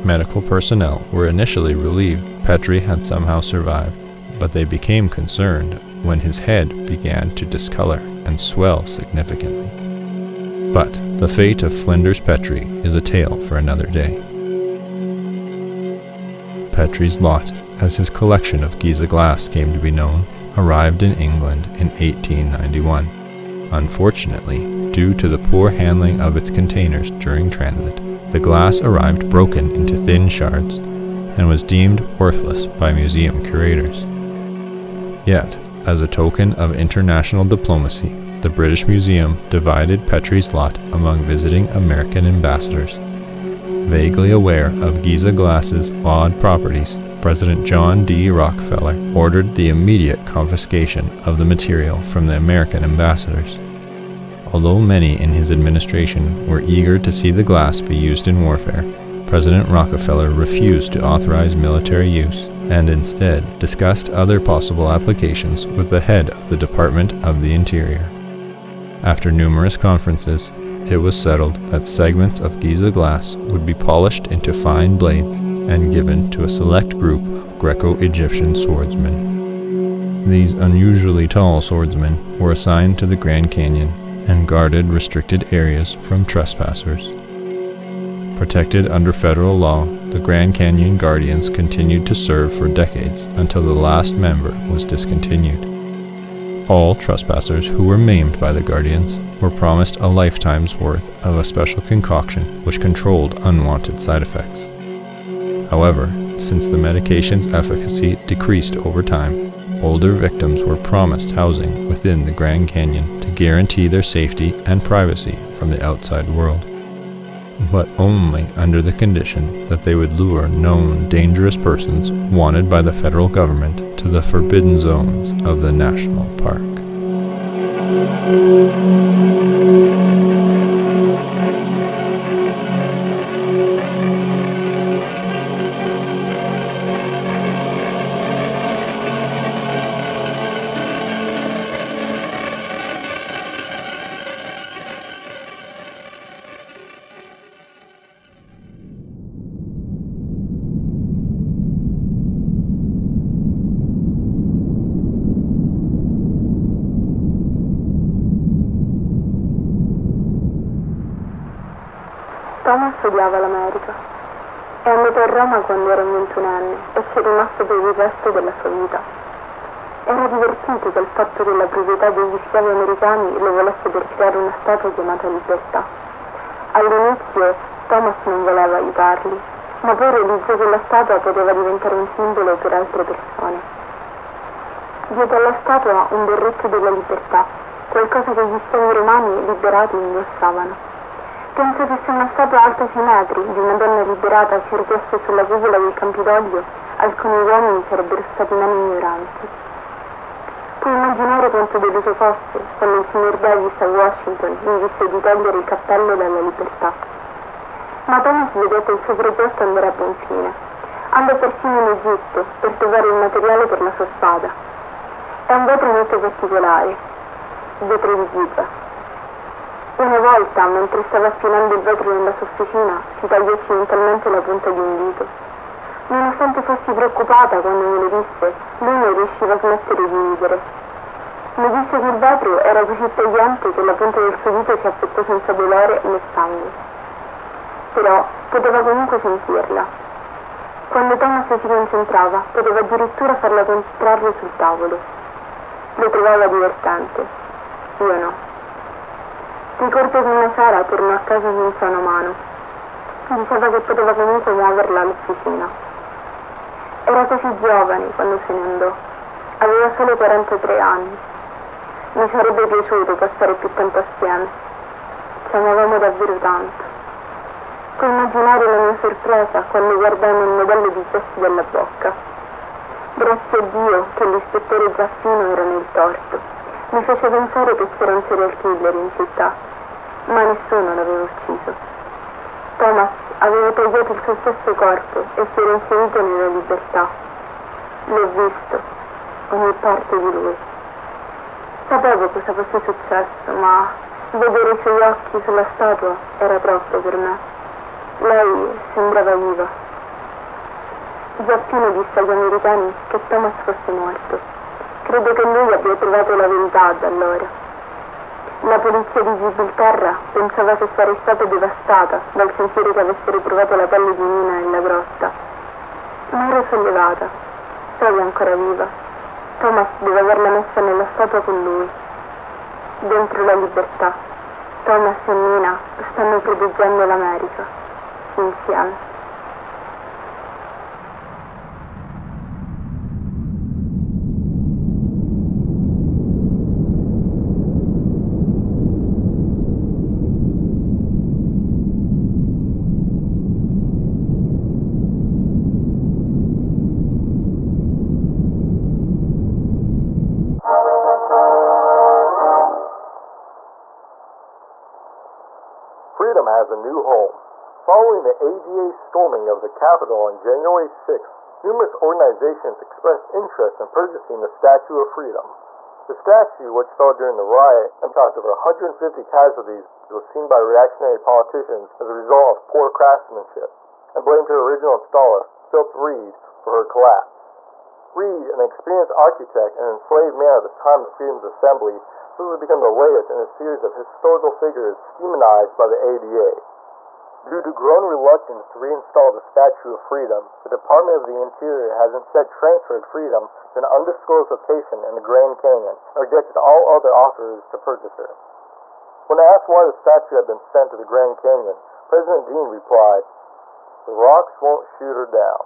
Medical personnel were initially relieved Petrie had somehow survived, but they became concerned when his head began to discolor and swell significantly. But the fate of Flinders Petrie is a tale for another day. Petrie's lot, as his collection of Giza glass came to be known, arrived in England in 1891. Unfortunately, due to the poor handling of its containers during transit, the glass arrived broken into thin shards and was deemed worthless by museum curators. Yet, as a token of international diplomacy, the British Museum divided Petrie's lot among visiting American ambassadors. Vaguely aware of Giza glass's odd properties, President John D. Rockefeller ordered the immediate confiscation of the material from the American ambassadors. Although many in his administration were eager to see the glass be used in warfare, President Rockefeller refused to authorize military use and instead discussed other possible applications with the head of the Department of the Interior. After numerous conferences, it was settled that segments of Giza glass would be polished into fine blades and given to a select group of Greco-Egyptian swordsmen. These unusually tall swordsmen were assigned to the Grand Canyon and guarded restricted areas from trespassers. Protected under federal law, the Grand Canyon Guardians continued to serve for decades until the last member was discontinued. All trespassers who were maimed by the Guardians were promised a lifetime's worth of a special concoction which controlled unwanted side effects. However, since the medication's efficacy decreased over time, older victims were promised housing within the Grand Canyon to guarantee their safety and privacy from the outside world, but only under the condition that they would lure known dangerous persons wanted by the federal government to the forbidden zones of the national park. Thomas odiava l'America. È andato a Roma quando era un 21enne e ci è rimasto per il resto della sua vita. Era divertito dal fatto che la proprietà degli schiavi americani lo volesse per creare una statua chiamata Libertà. All'inizio Thomas non voleva aiutarli, ma poi realizzò che la statua poteva diventare un simbolo per altre persone. Dietro alla statua un berretto della libertà, qualcosa che gli schiavi romani liberati indossavano. Penso che se una statua alta 6 metri di una donna liberata si ergesse sulla cupola del Campidoglio, alcuni uomini sarebbero stati meno ignoranti. Puoi immaginare quanto deluso fosse quando il signor Davis a Washington gli disse di togliere il cappello dalla libertà. Ma Thomas vedette il suo progetto andare a buon fine. Andò persino in Egitto per trovare il materiale per la sua spada. È un vetro molto particolare, vetro di ghisa. Una volta, mentre stava affinando il vetro nella sua officina, si tagliò accidentalmente la punta di un dito. Nonostante fossi preoccupata quando me lo disse, lui non riusciva a smettere di ridere. Mi disse che il vetro era così tagliente che la punta del suo dito si affettò senza dolore né sangue. Però poteva comunque sentirla. Quando Thomas si concentrava, poteva addirittura farla contrarre sul tavolo. Lo trovava divertente. Io no. Ricordo che una sera tornò a casa senza una mano. Diceva che poteva comunque muoverla all'officina. Era così giovane quando se ne andò. Aveva solo 43 anni. Mi sarebbe piaciuto passare più tempo assieme. Ci amavamo davvero tanto. Puoi immaginare la mia sorpresa quando guardammo il modello di gesto della bocca. Grazie a Dio che l'ispettore Zaffino era nel torto. Mi fece pensare che c'era un serial killer in città, ma nessuno l'aveva ucciso. Thomas aveva tagliato il suo stesso corpo e si era inserito nella libertà. L'ho visto, ogni parte di lui. Sapevo cosa fosse successo, ma vedere i suoi occhi sulla statua era troppo per me. Lei sembrava viva. Zaffino disse agli americani che Thomas fosse morto. Credo che lui abbia trovato la verità da allora. La polizia di Gibilterra pensava che sarei stata devastata dal sentire che avessero trovato la pelle di Nina nella grotta. Ma ero sollevata. Stavo ancora viva. Thomas deve averla messa nella statua con lui. Dentro la libertà. Thomas e Nina stanno proteggendo l'America. Insieme. Freedom has a new home. Following the ADA storming of the Capitol on January 6th, numerous organizations expressed interest in purchasing the Statue of Freedom. The statue, which fell during the riot and caused over 150 casualties, was seen by reactionary politicians as a result of poor craftsmanship, and blamed her original installer, Philip Reed, for her collapse. Reed, an experienced architect and enslaved man at the time of Freedom's assembly, this has become the latest in a series of historical figures demonized by the ADA. Due to growing reluctance to reinstall the Statue of Freedom, the Department of the Interior has instead transferred Freedom to an undisclosed location in the Grand Canyon and rejected all other offers to purchase her. When asked why the statue had been sent to the Grand Canyon, President Dean replied, "The rocks won't shoot her down."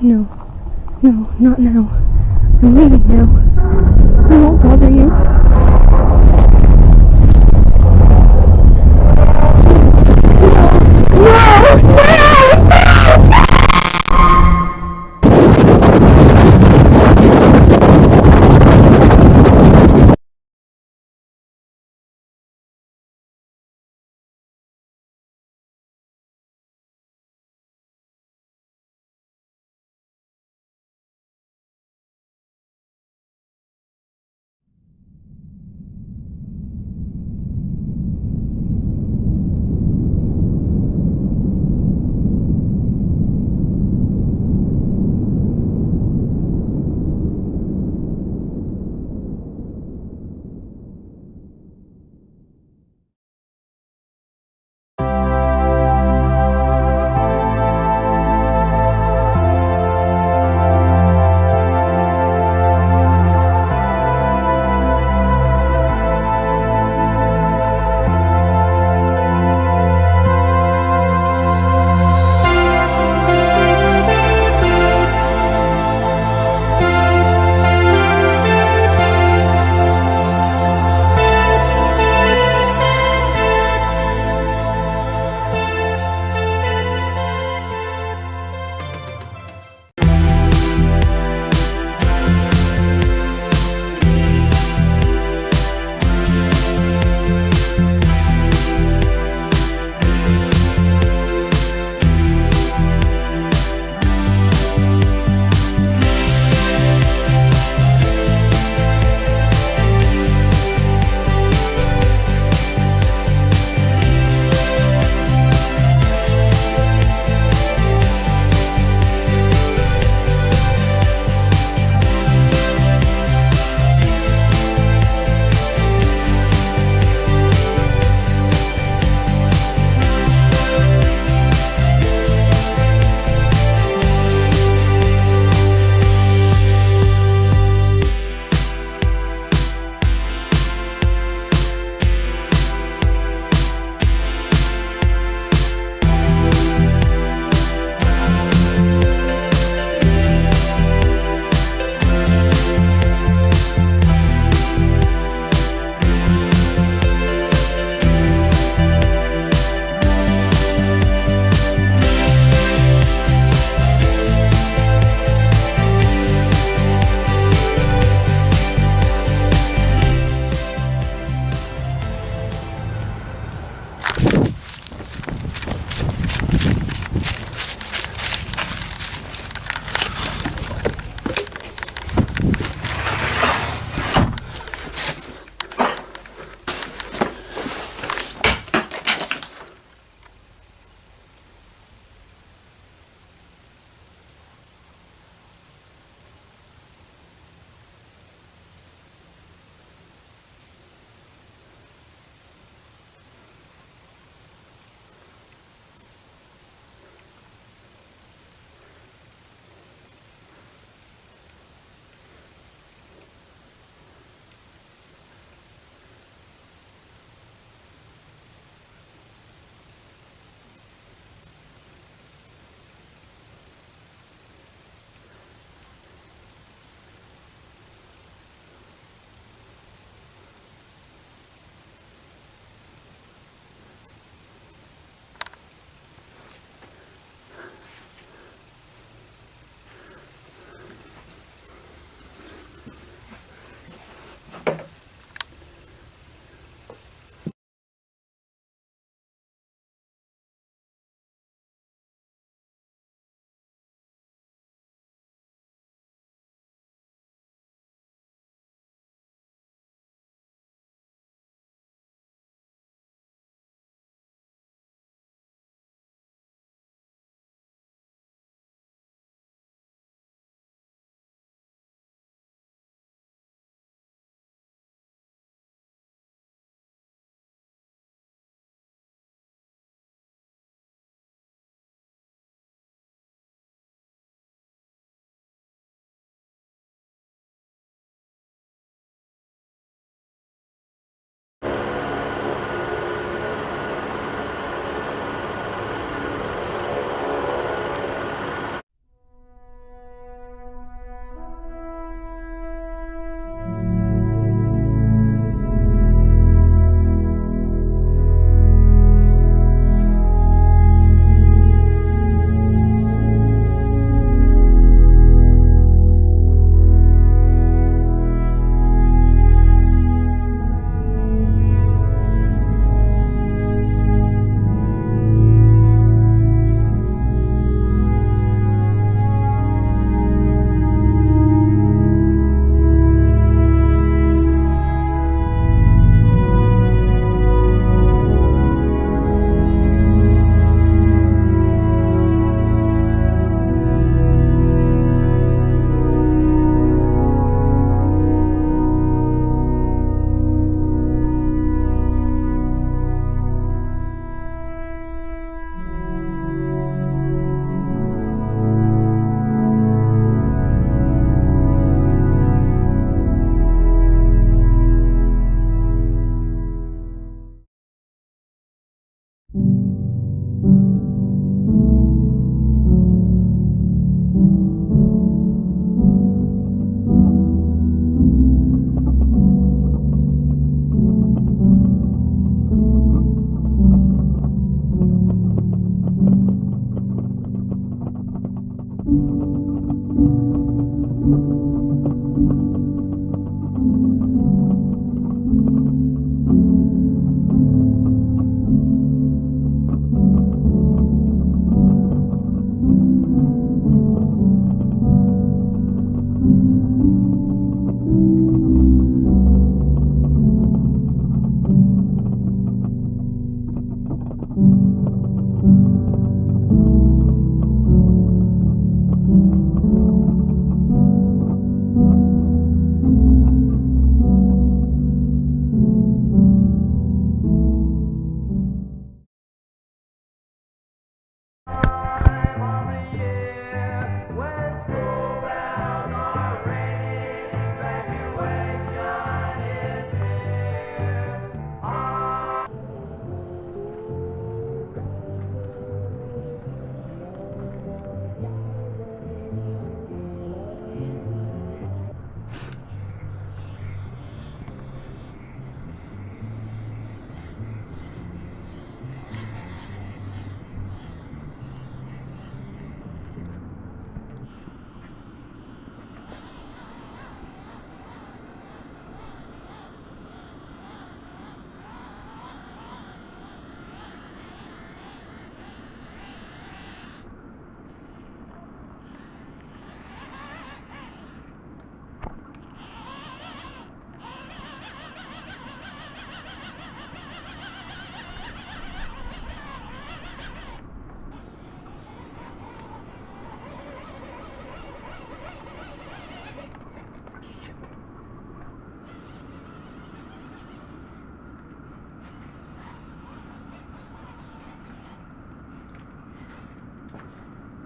No. No, not now. I'm leaving now. I won't bother you.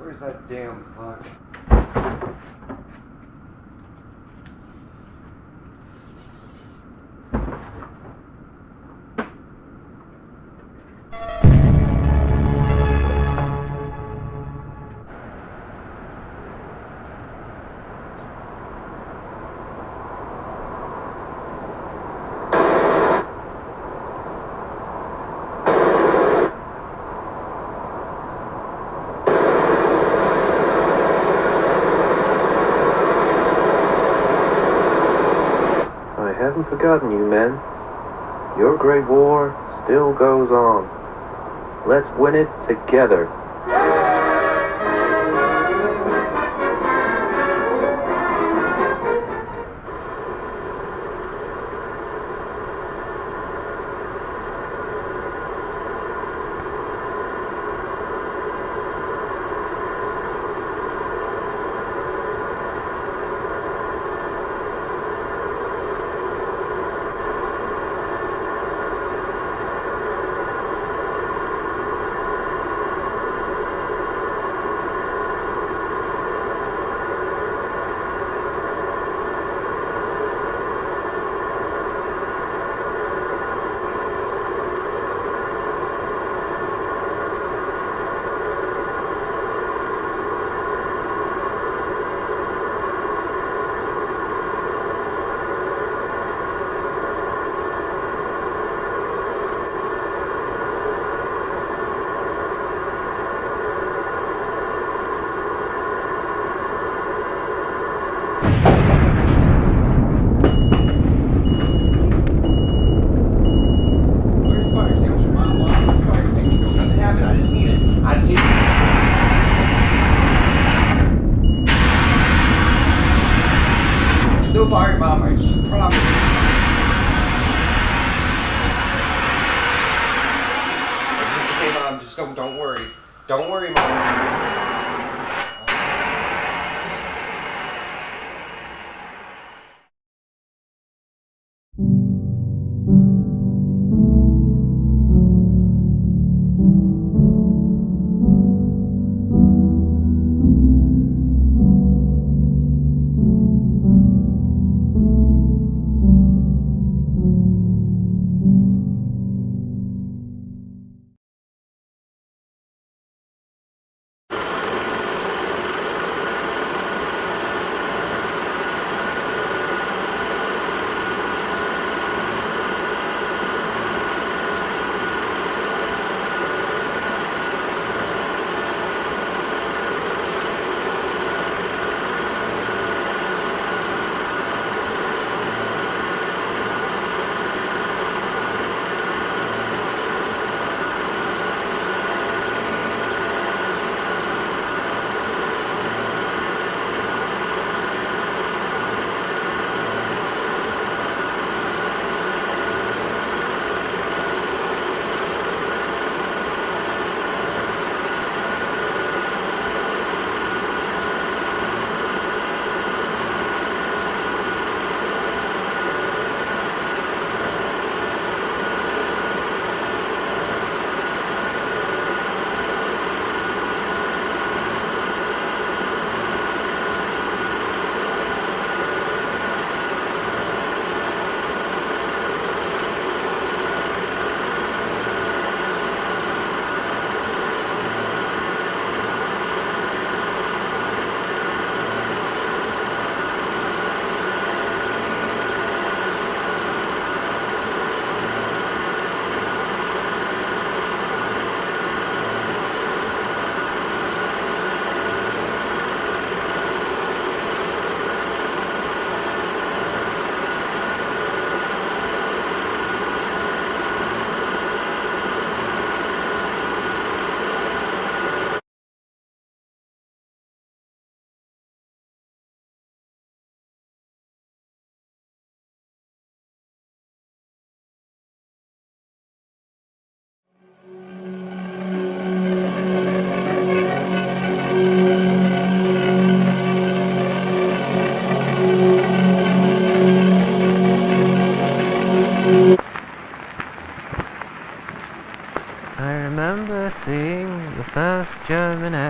Where's that damn fuck? I haven't forgotten you, men. Your great war still goes on. Let's win it together. Still fire, Mom, I just promise. It's okay, Mom, just don't worry. Don't worry, Mom.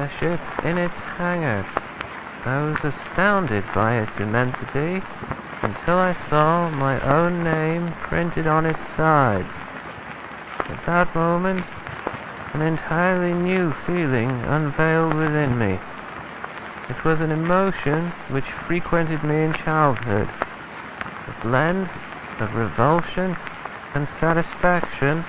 airship in its hangar. I was astounded by its immensity until I saw my own name printed on its side. At that moment, an entirely new feeling unveiled within me. It was an emotion which frequented me in childhood, a blend of revulsion and satisfaction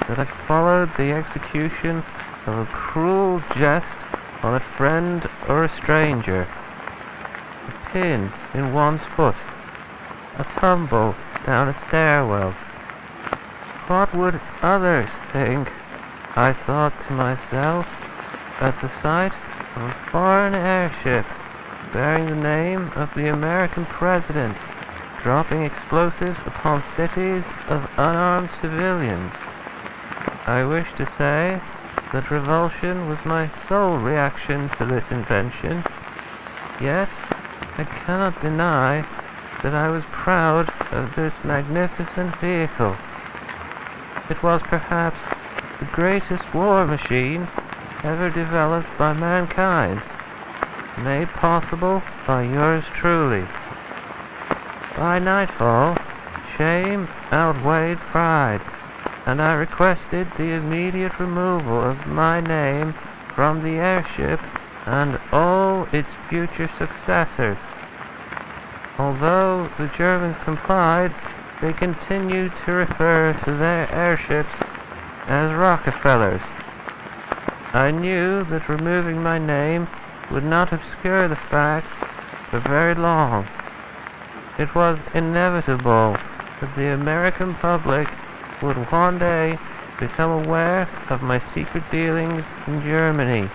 that had followed the execution of a cruel jest on a friend or a stranger. A pin in one's foot, a tumble down a stairwell. What would others think? I thought to myself, at the sight of a foreign airship bearing the name of the American president, dropping explosives upon cities of unarmed civilians. I wish to say that revulsion was my sole reaction to this invention, yet I cannot deny that I was proud of this magnificent vehicle. It was perhaps the greatest war machine ever developed by mankind, made possible by yours truly. By nightfall, shame outweighed pride, and I requested the immediate removal of my name from the airship and all its future successors. Although the Germans complied, they continued to refer to their airships as Rockefellers. I knew that removing my name would not obscure the facts for very long. It was inevitable that the American public would one day become aware of my secret dealings in Germany.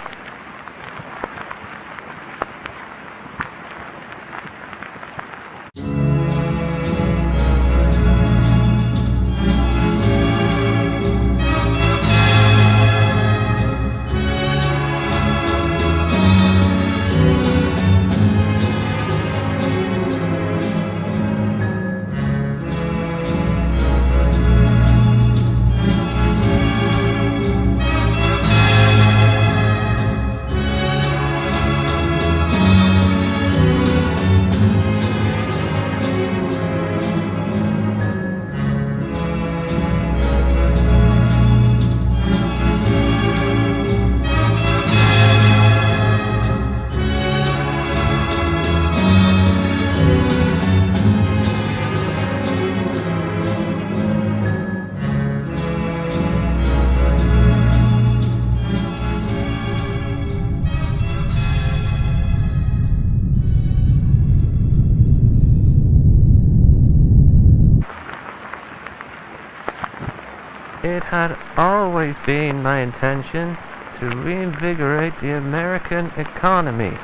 It had always been my intention to reinvigorate the American economy.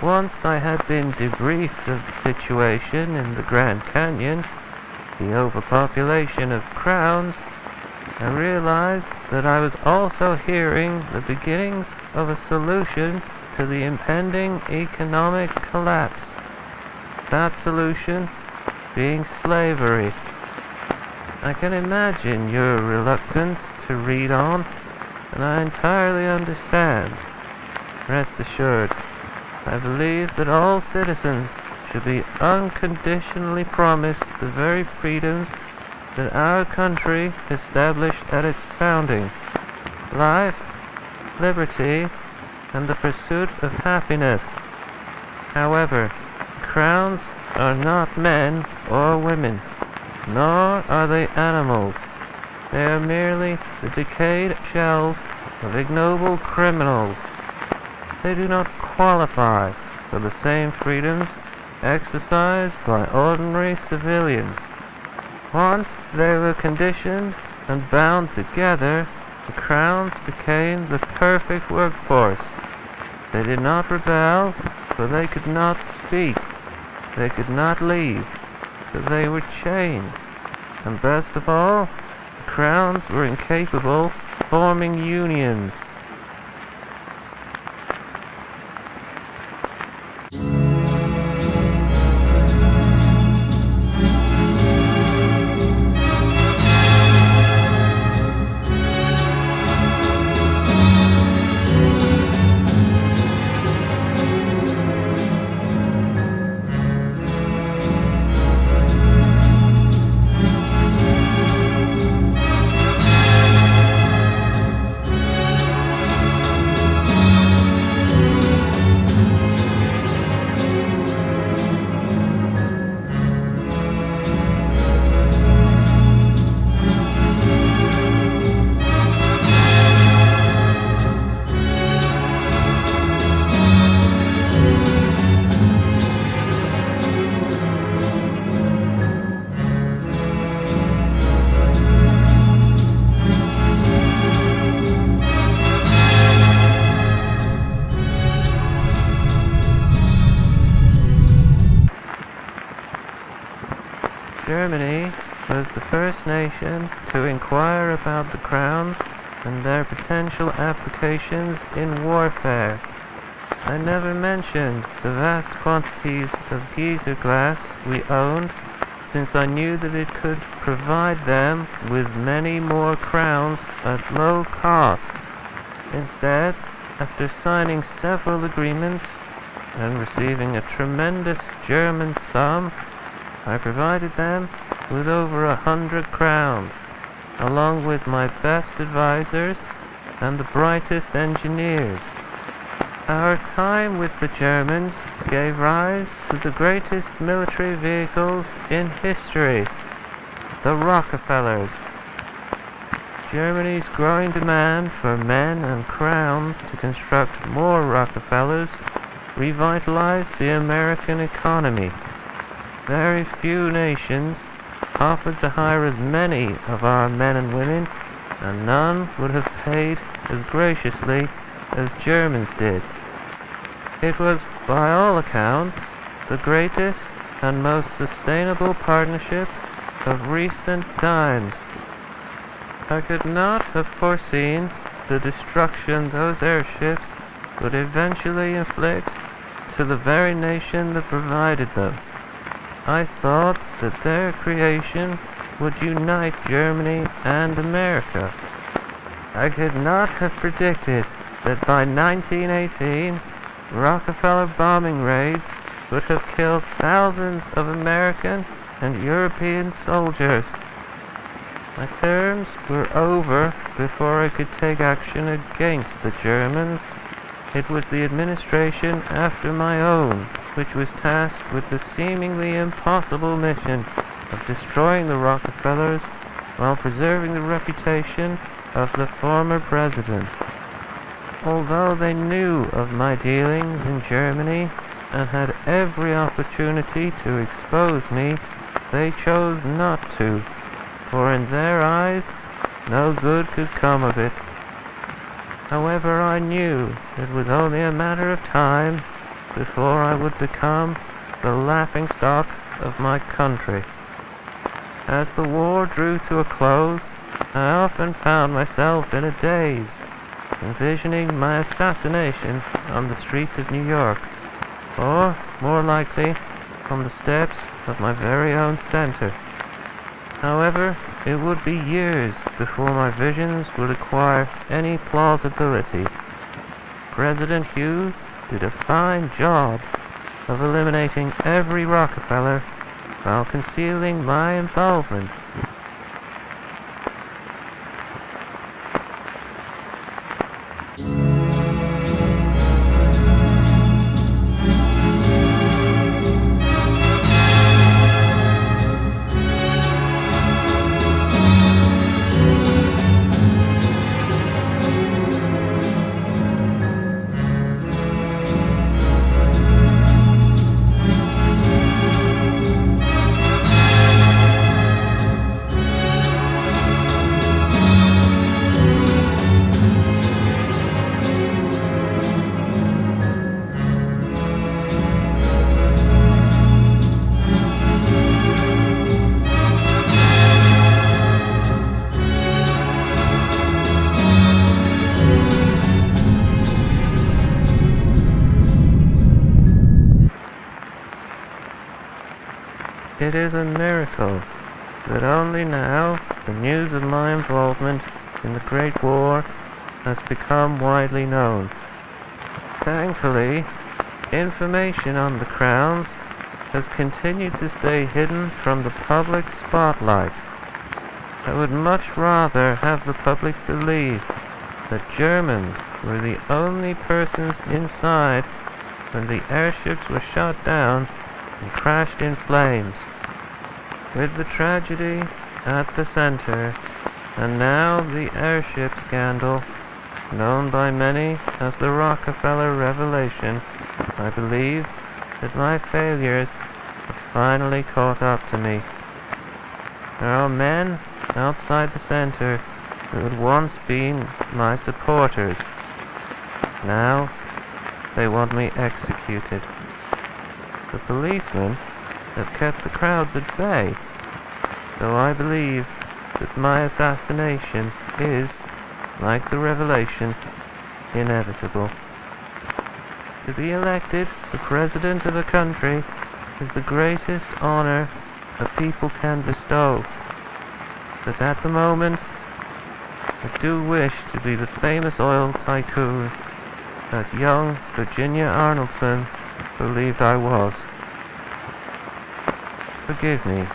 Once I had been debriefed of the situation in the Grand Canyon, the overpopulation of crowns, I realized that I was also hearing the beginnings of a solution to the impending economic collapse. That solution being slavery. I can imagine your reluctance to read on, and I entirely understand. Rest assured, I believe that all citizens should be unconditionally promised the very freedoms that our country established at its founding: life, liberty, and the pursuit of happiness. However, crowns are not men or women, nor are they animals. They are merely the decayed shells of ignoble criminals. They do not qualify for the same freedoms exercised by ordinary civilians. Once they were conditioned and bound together, the crowns became the perfect workforce. They did not rebel, for they could not speak. They could not leave, for they were chained. And best of all, the crowns were incapable of forming unions. Germany was the first nation to inquire about the crowns and their potential applications in warfare. I never mentioned the vast quantities of geyser glass we owned, since I knew that it could provide them with many more crowns at low cost. Instead, after signing several agreements and receiving a tremendous German sum, I provided them with over 100 crowns, along with my best advisors and the brightest engineers. Our time with the Germans gave rise to the greatest military vehicles in history, the Rockefellers. Germany's growing demand for men and crowns to construct more Rockefellers revitalized the American economy. Very few nations offered to hire as many of our men and women, and none would have paid as graciously as Germans did. It was, by all accounts, the greatest and most sustainable partnership of recent times. I could not have foreseen the destruction those airships would eventually inflict to the very nation that provided them. I thought that their creation would unite Germany and America. I could not have predicted that by 1918, Rockefeller bombing raids would have killed thousands of American and European soldiers. My terms were over before I could take action against the Germans. It was the administration after my own which was tasked with the seemingly impossible mission of destroying the Rockefellers while preserving the reputation of the former president. Although they knew of my dealings in Germany and had every opportunity to expose me, they chose not to, for in their eyes no good could come of it. However, I knew it was only a matter of time before I would become the laughingstock of my country. As the war drew to a close, I often found myself in a daze, envisioning my assassination on the streets of New York, or, more likely, on the steps of my very own center. However, it would be years before my visions would acquire any plausibility. President Hughes did a fine job of eliminating every Rockefeller while concealing my involvement. It is a miracle that only now the news of my involvement in the Great War has become widely known. Thankfully, information on the crowns has continued to stay hidden from the public spotlight. I would much rather have the public believe that Germans were the only persons inside when the airships were shot down and crashed in flames. With the tragedy at the center, and now the airship scandal, known by many as the Rockefeller Revelation, I believe that my failures have finally caught up to me. There are men outside the center who had once been my supporters. Now they want me executed. The policemen have kept the crowds at bay, though I believe that my assassination is, like the revelation, inevitable. To be elected the president of a country is the greatest honor a people can bestow. But at the moment, I do wish to be the famous oil tycoon that young Virginia Arnoldson believed I was. Forgive me.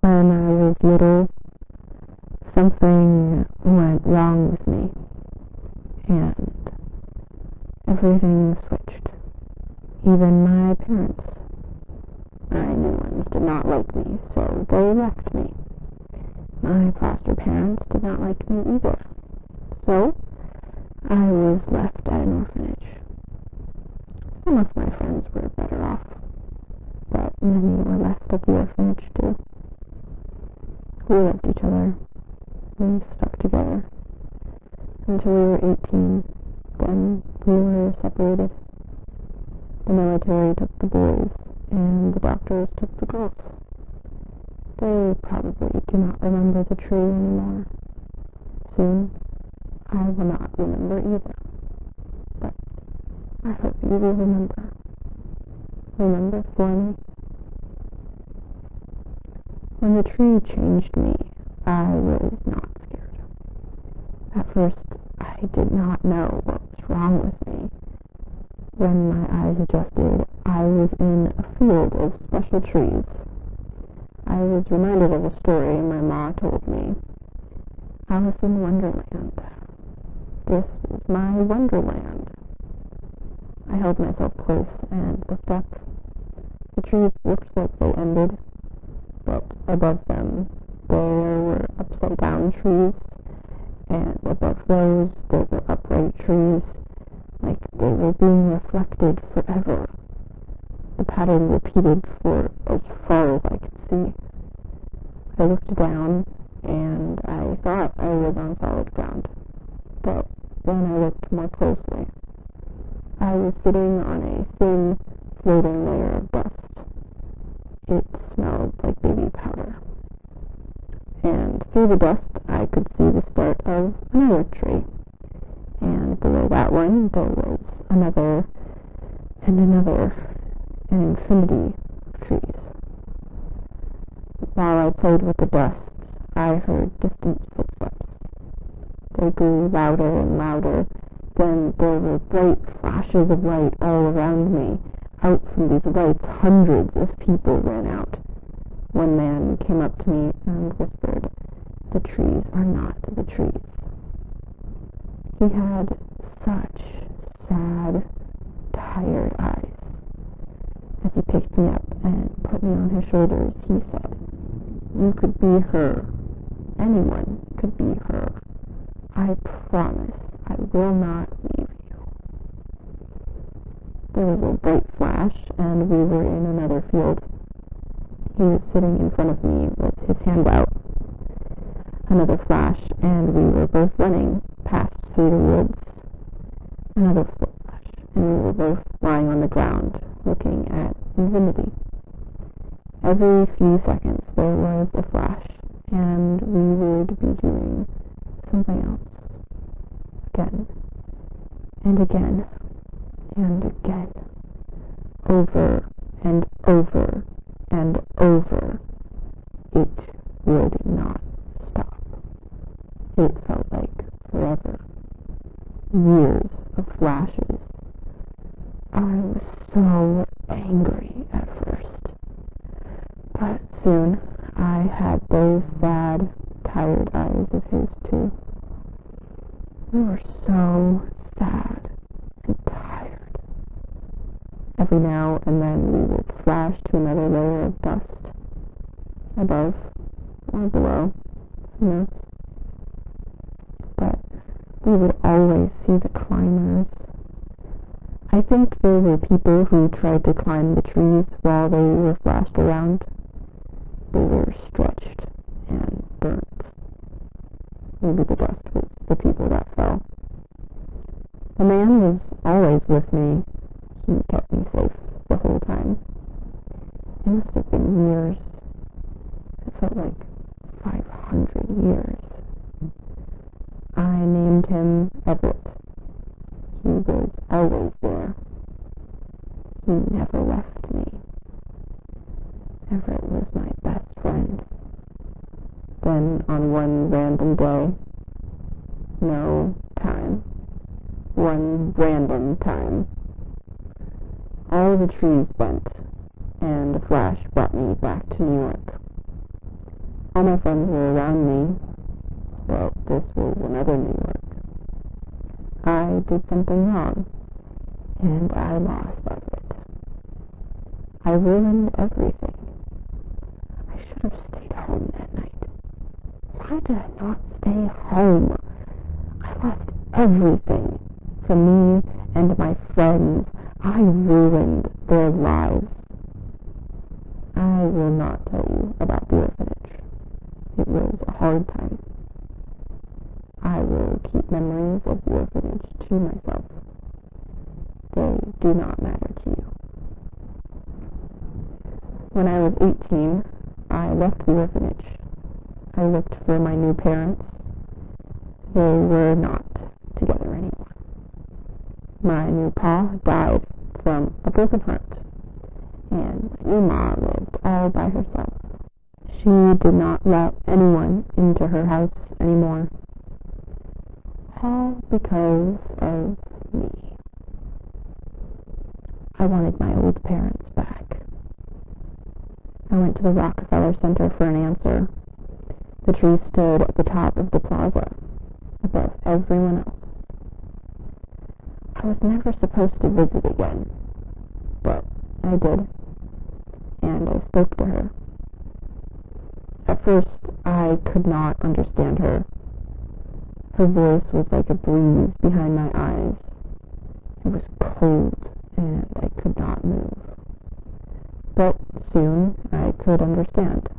When I was little, something went wrong with me, and everything switched. Even my parents, my new ones. did not like me, so they left me. My foster parents did not like me either, so I was left at an orphanage. Some of my friends were better off, but many were left at the orphanage too. We loved each other. We stuck together until we were 18. Then we were separated. The military took the boys, and the doctors took the girls. They probably do not remember the tree anymore. Soon, I will not remember either. But I hope you will remember. Remember for me. When the tree changed me, I was not scared. At first, I did not know what was wrong with me. When my eyes adjusted, I was in a field of special trees. I was reminded of a story my ma told me. Alice in Wonderland. This was my Wonderland. I held myself close and looked up. The trees looked like they ended, but above them there were upside-down trees, and above those there were upright trees, like they were being reflected forever. The pattern repeated for as far as I could see. I looked down, and I thought I was on solid ground, but when I looked more closely, I was sitting on a thin, floating layer of dust. It smelled like baby powder. And through the dust, I could see the start of another tree. And below that one, there was another, and another, an infinity of trees. While I played with the dust, I heard distant footsteps. They grew louder and louder. Then there were bright flashes of light all around me. Out from these lights, hundreds of people ran out. One man came up to me and whispered, "The trees are not the trees." He had such sad, tired eyes. As he picked me up and put me on his shoulders, he said, "You could be her. Anyone could be her. I promise I will not leave you." There was a bright flash, and we were in another field. He was sitting in front of me with his hands out. Another flash, and we were both running past through the woods. Another flash, and we were both lying on the ground, looking at infinity. Every few seconds there was a flash, and we would be doing something else. Again, and again, and again. Over, and over, and over. It would not stop. It felt like forever. Years of flashes. I was so angry at first. But soon I had those sad, tired eyes of his too. We were so sad and tired. Every now and then we would flash to another layer of dust, above or below, who knows. But we would always see the climbers. I think there were people who tried to climb the trees while they were flashed around. They were stretched and burnt. Maybe the dust was the people that fell. The man was always with me. He kept me safe the whole time. It must have been years. It felt like 500 years. I named him Everett. He was always there. He never left me. Everett was my best friend. Then on one random day, no time, one random time, all the trees bent, and a flash brought me back to New York. All my friends were around me, but this was another New York. I did something wrong, and I lost Everett. I ruined everything. should have stayed home that night. Why did I not stay home? I lost everything for me and my friends. I ruined their lives. I will not tell you about the orphanage. It was a hard time. I will keep memories of the orphanage to myself. They do not matter to you. When I was 18, I left the orphanage. I looked for my new parents. They were not together anymore. My new pa died from a broken heart, and my new ma lived all by herself. She did not let anyone into her house anymore. All because of me. I wanted my old parents back. I went to the Rockefeller Center for an answer. The tree stood at the top of the plaza, above everyone else. I was never supposed to visit again, but I did, and I spoke to her. At first, I could not understand her. Her voice was like a breeze behind my eyes. It was cold, and I could not move. But soon I could understand.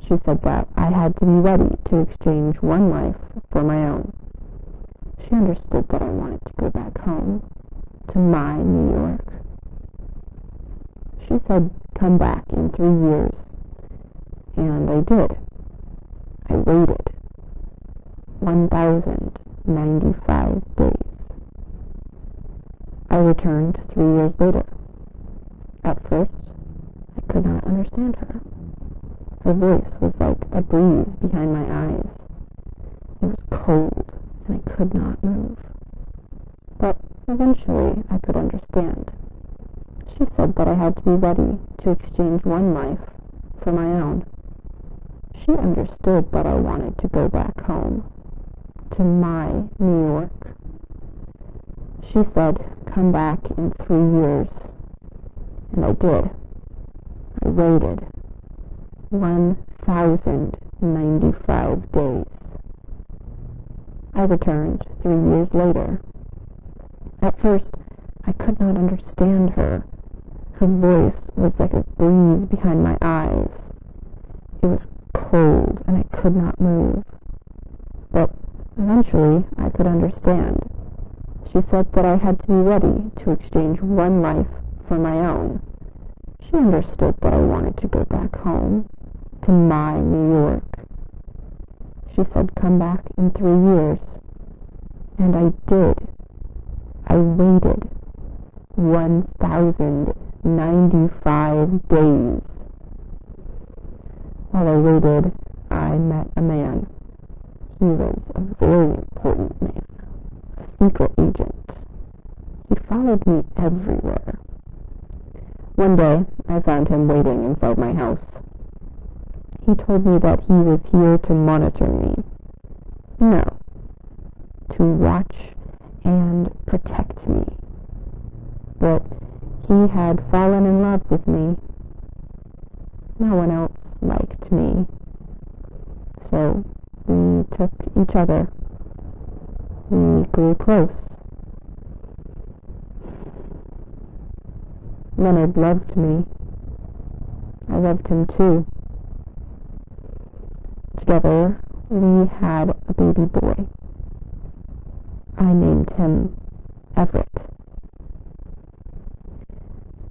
She said that I had to be ready to exchange one life for my own. She understood that I wanted to go back home, to my New York. She said, come back in 3 years. And I did. I waited 1,095 days. I returned 3 years later. At first, I could not understand her. Her voice was like a breeze behind my eyes. It was cold, and I could not move. But eventually, I could understand. She said that I had to be ready to exchange one life for my own. She understood that I wanted to go back home, to my New York. She said, come back in 3 years. And I did. I waited 1,095 days. I returned 3 years later. At first, I could not understand her. Her voice was like a breeze behind my eyes. It was cold, and I could not move. But eventually, I could understand. She said that I had to be ready to exchange one life for my own. She understood that I wanted to go back home, to my New York. She said, come back in 3 years. And I did. I waited 1,095 days. While I waited, I met a man. He was a very important man, a secret agent. He followed me everywhere. One day, I found him waiting inside my house. He told me that he was here to monitor me. No, to watch and protect me. But he had fallen in love with me. No one else liked me. So we took each other. We grew close. Leonard loved me. I loved him too. Together, we had a baby boy. I named him Everett.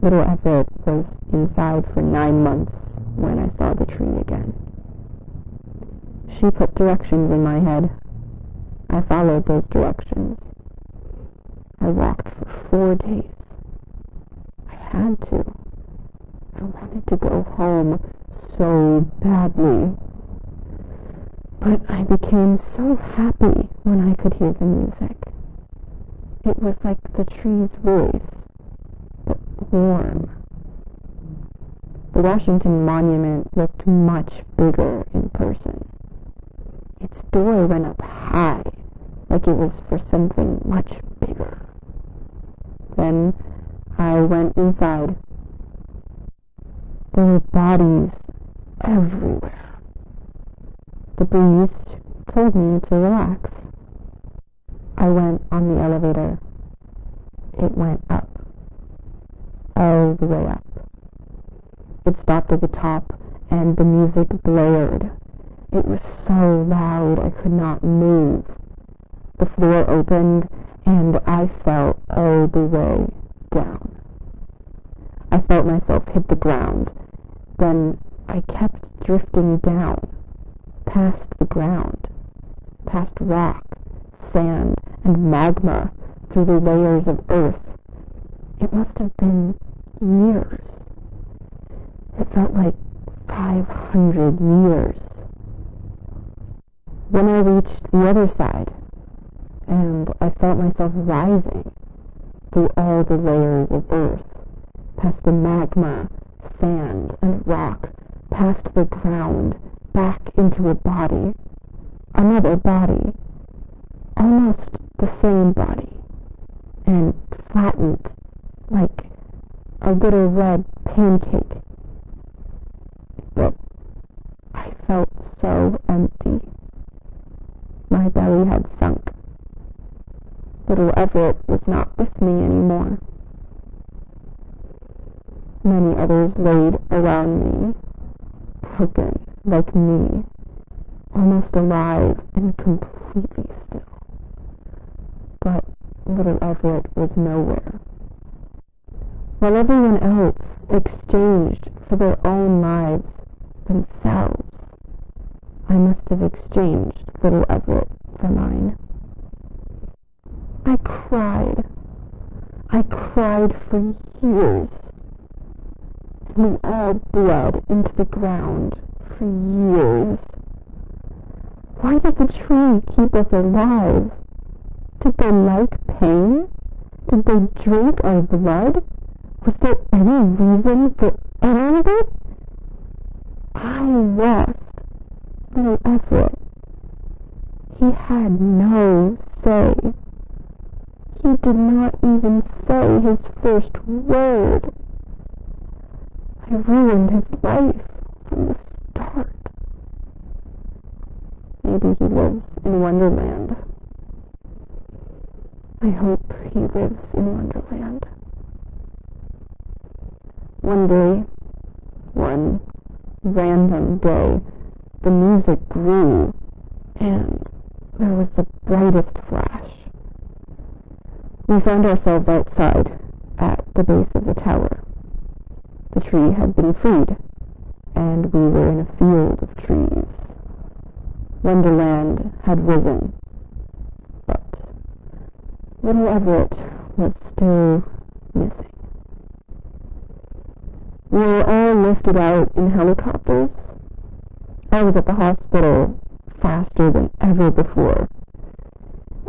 Little Everett was inside for 9 months when I saw the tree again. She put directions in my head. I followed those directions. I walked for 4 days. I had to. I wanted to go home so badly. But I became so happy when I could hear the music. It was like the tree's voice, but warm. The Washington Monument looked much bigger in person. Its door went up high, like it was for something much bigger. Then I went inside. There were bodies everywhere. The breeze told me to relax. I went on the elevator. It went up. All the way up. It stopped at the top, and the music blared. It was so loud I could not move. The floor opened, and I fell all the way down. I felt myself hit the ground. Then I kept drifting down, past the ground, past rock, sand, and magma, through the layers of earth. It must have been years. It felt like 500 years. When I reached the other side, and I felt myself rising through all the layers of earth, past the magma, sand, and rock, past the ground, back into a body, another body, almost the same body, and flattened like a little red pancake. But I felt so empty. My belly had sunk. Little Everett was not with me anymore. Many others laid around me, broken like me, almost alive and completely still. But little Everett was nowhere. While everyone else exchanged for their own lives themselves, I must have exchanged little Everett for mine. I cried. I cried for years. And we all bled into the ground for years. Why did the tree keep us alive? Did they like pain? Did they drink our blood? Was there any reason for any of it? I lost little Everett. He had no say. He did not even say his first word. I ruined his life from the start. Maybe he lives in Wonderland. I hope he lives in Wonderland. One day, one random day, the music grew, and there was the brightest flash. We found ourselves outside, at the base of the tower. The tree had been freed, and we were in a field of trees. Wonderland had risen, but little Everett was still missing. We were all lifted out in helicopters. I was at the hospital faster than ever before.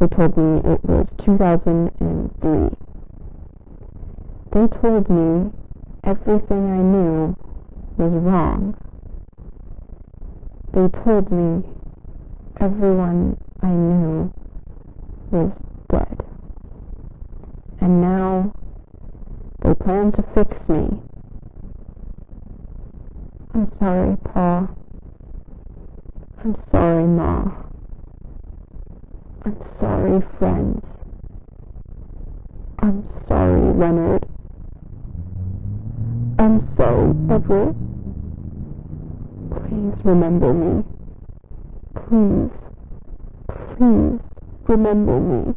They told me it was 2003. They told me everything I knew was wrong. They told me everyone I knew was dead. And now they plan to fix me. I'm sorry, Pa. I'm sorry, Ma. I'm sorry, friends. I'm sorry, Leonard. I'm so Everett. Please remember me. Please, please remember me.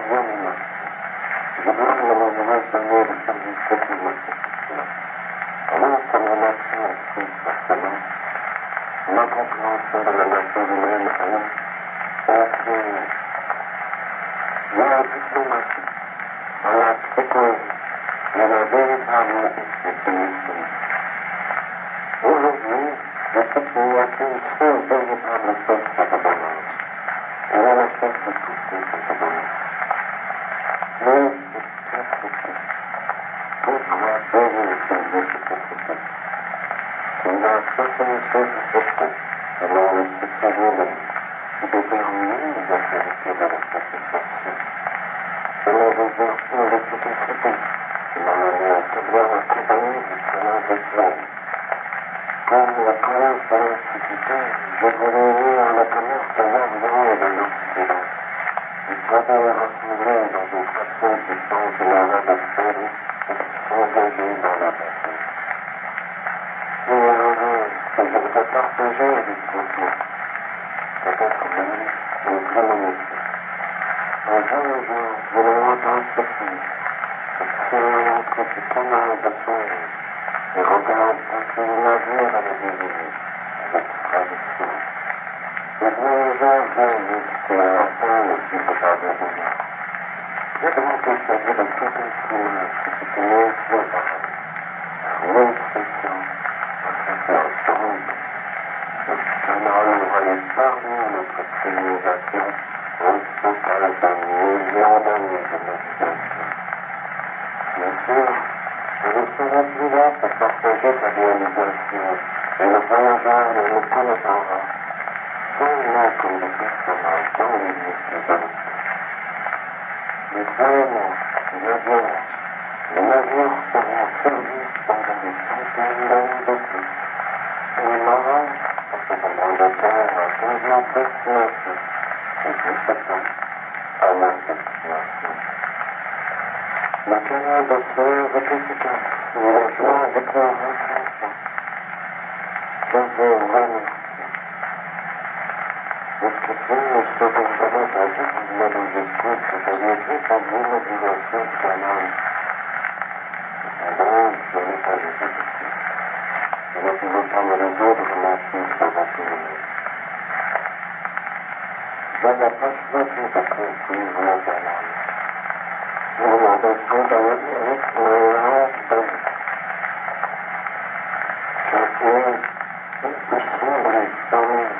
bien humain. Je voudrais le mentionner le service diplomatique. Alors, comme la nation explique forcément, l'incompréhension de la nature humaine est criminelle. La diplomatie, dans la psychologie, est la véritable équipe de l'esprit. Aujourd'hui, je sais qu'il n'y a qu'une seule véritable source de bonheur. Et elle a fait de toucher ce bonheur. Mais c'est sacrifié. Pourquoi payer ce sacrifice? C'est la société du secteur, selon le psychologue, qui détermine les activités de la satisfaction. Selon les vertus de l'efficacité, selon la néo-savoir accompagnée du chemin des hommes. Pour la commerce de l'Antiquité, je voulais lire le commerce de l'Orient et de l'Occident. Il fallait rassemblés dans une façon qui change l'arrêt de folie et s'engager dans la bataille. Et heureux que je voudrais partager avec vous, peut-être même une prémonition. Un jour, je voulais entendre ceci, entre ces canards de songe, et regarde ainsi l'avenir à la deviner, avec tradition. Les voyageurs viennent visiter un temps aussi capable de voir. J'ai donc essayé de tout instrument qui s'était mis sur le parole. Une expression, un traitement sombre. Le canard nous voyait parmi notre civilisation, un total de millions d'années de navigation. Bien sûr, je ne serai plus là pour partager sa réalisation, et le voyageur ne me connaîtra seulement comme des personnages dans les listes de l'autre. Mais croyez-moi, les navires seront servis pendant des centaines d'années de plus. Et les marins, en ce moment de terre, à changement de destination, et tout ce temps, à leur destination. Le canal de terre est efficace, et la joie déclarera conscience. Je veux remercier. Jusqu'ici, nous sommes jamais rendus comme dans nos esprits que j'avais vu par l'inauguration du canal. Cependant, je n'ai pas été ici. Je ne pouvais pas me résoudre à suivre ce retour. Je n'ai pas choisi de construire le canal. Je m'en décide d'aller avec mes langues de vie. Je suis impossible et sombre.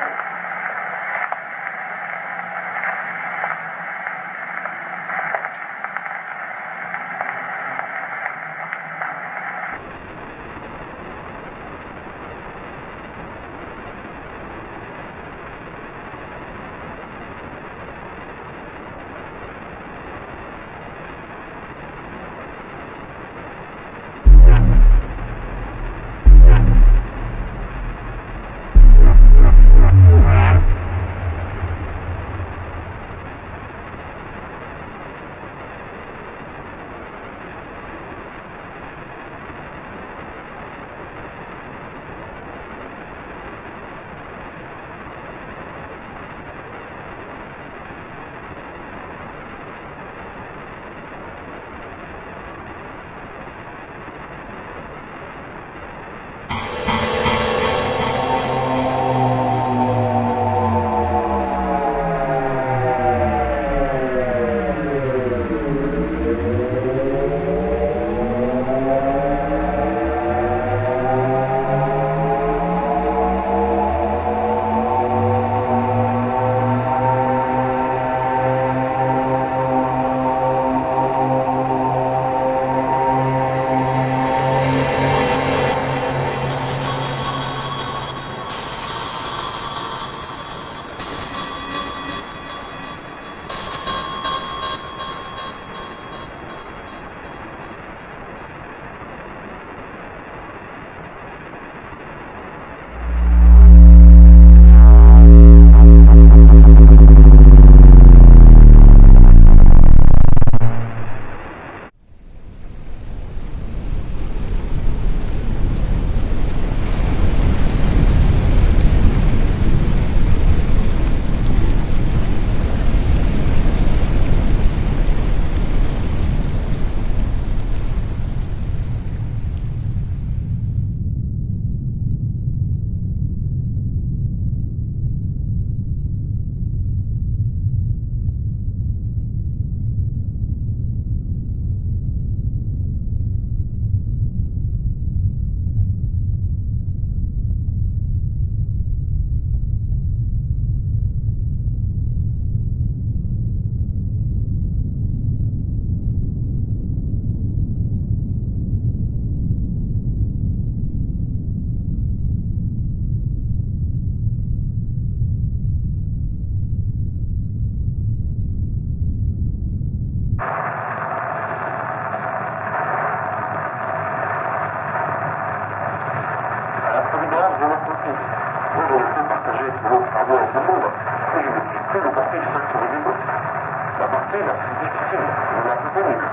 disponible.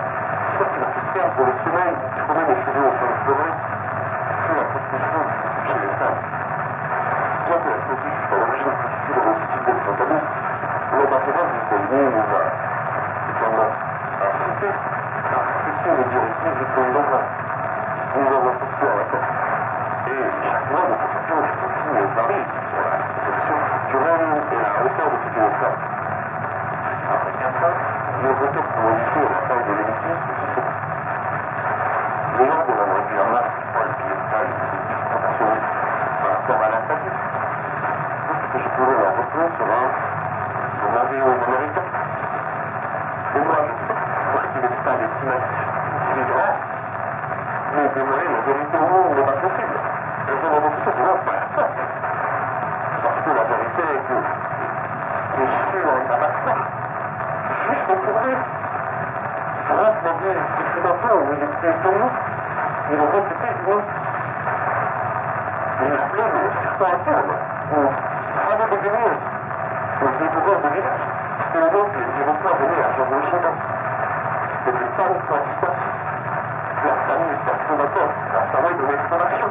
Toi, tu vas te perdre le soleil, tu remets les cheveux au fond de forêt, tu la prostitution chez les femmes. Toi, tu as choisi jusqu'à l'origine constituée de l'hostilité de Fontaine. Le maintenant, vous voyez, nous va cependant affronter les directives du président Blanc. Nous avons poussé à la porte. Et chaque mois, notre position est continue au Paris sur la protection structurelle et la hauteur de toutes les femmes. Après 4 ans, nos votés pour modifier la taille de l'édifice aussi se passe. Les gens demandent régulièrement pourquoi le piédestal est disproportionné par rapport à la statue. Ce que je pourrais leur répondre sera demandez aux Américains. Et moi, je sais pourquoi le piédestal est si massif, si grand, mais demander la vérité au monde n'est pas possible. Et je n'en tout simplement pas ça. Parce que la vérité est que Jésus n'en a pas ça. Juste pour lui. Grâce à Dieu, il fut d'enfant où il était comme nous. Il a réputé du monde. Il l'appelait le serpent à terme, ou Fado de Guinée, le dévoreur de village. Et donc, les Iroquois venaient à Jean-Louis Chédan. C'était pas une coïncidence. La famille est fondateur, la famille de l'exploration.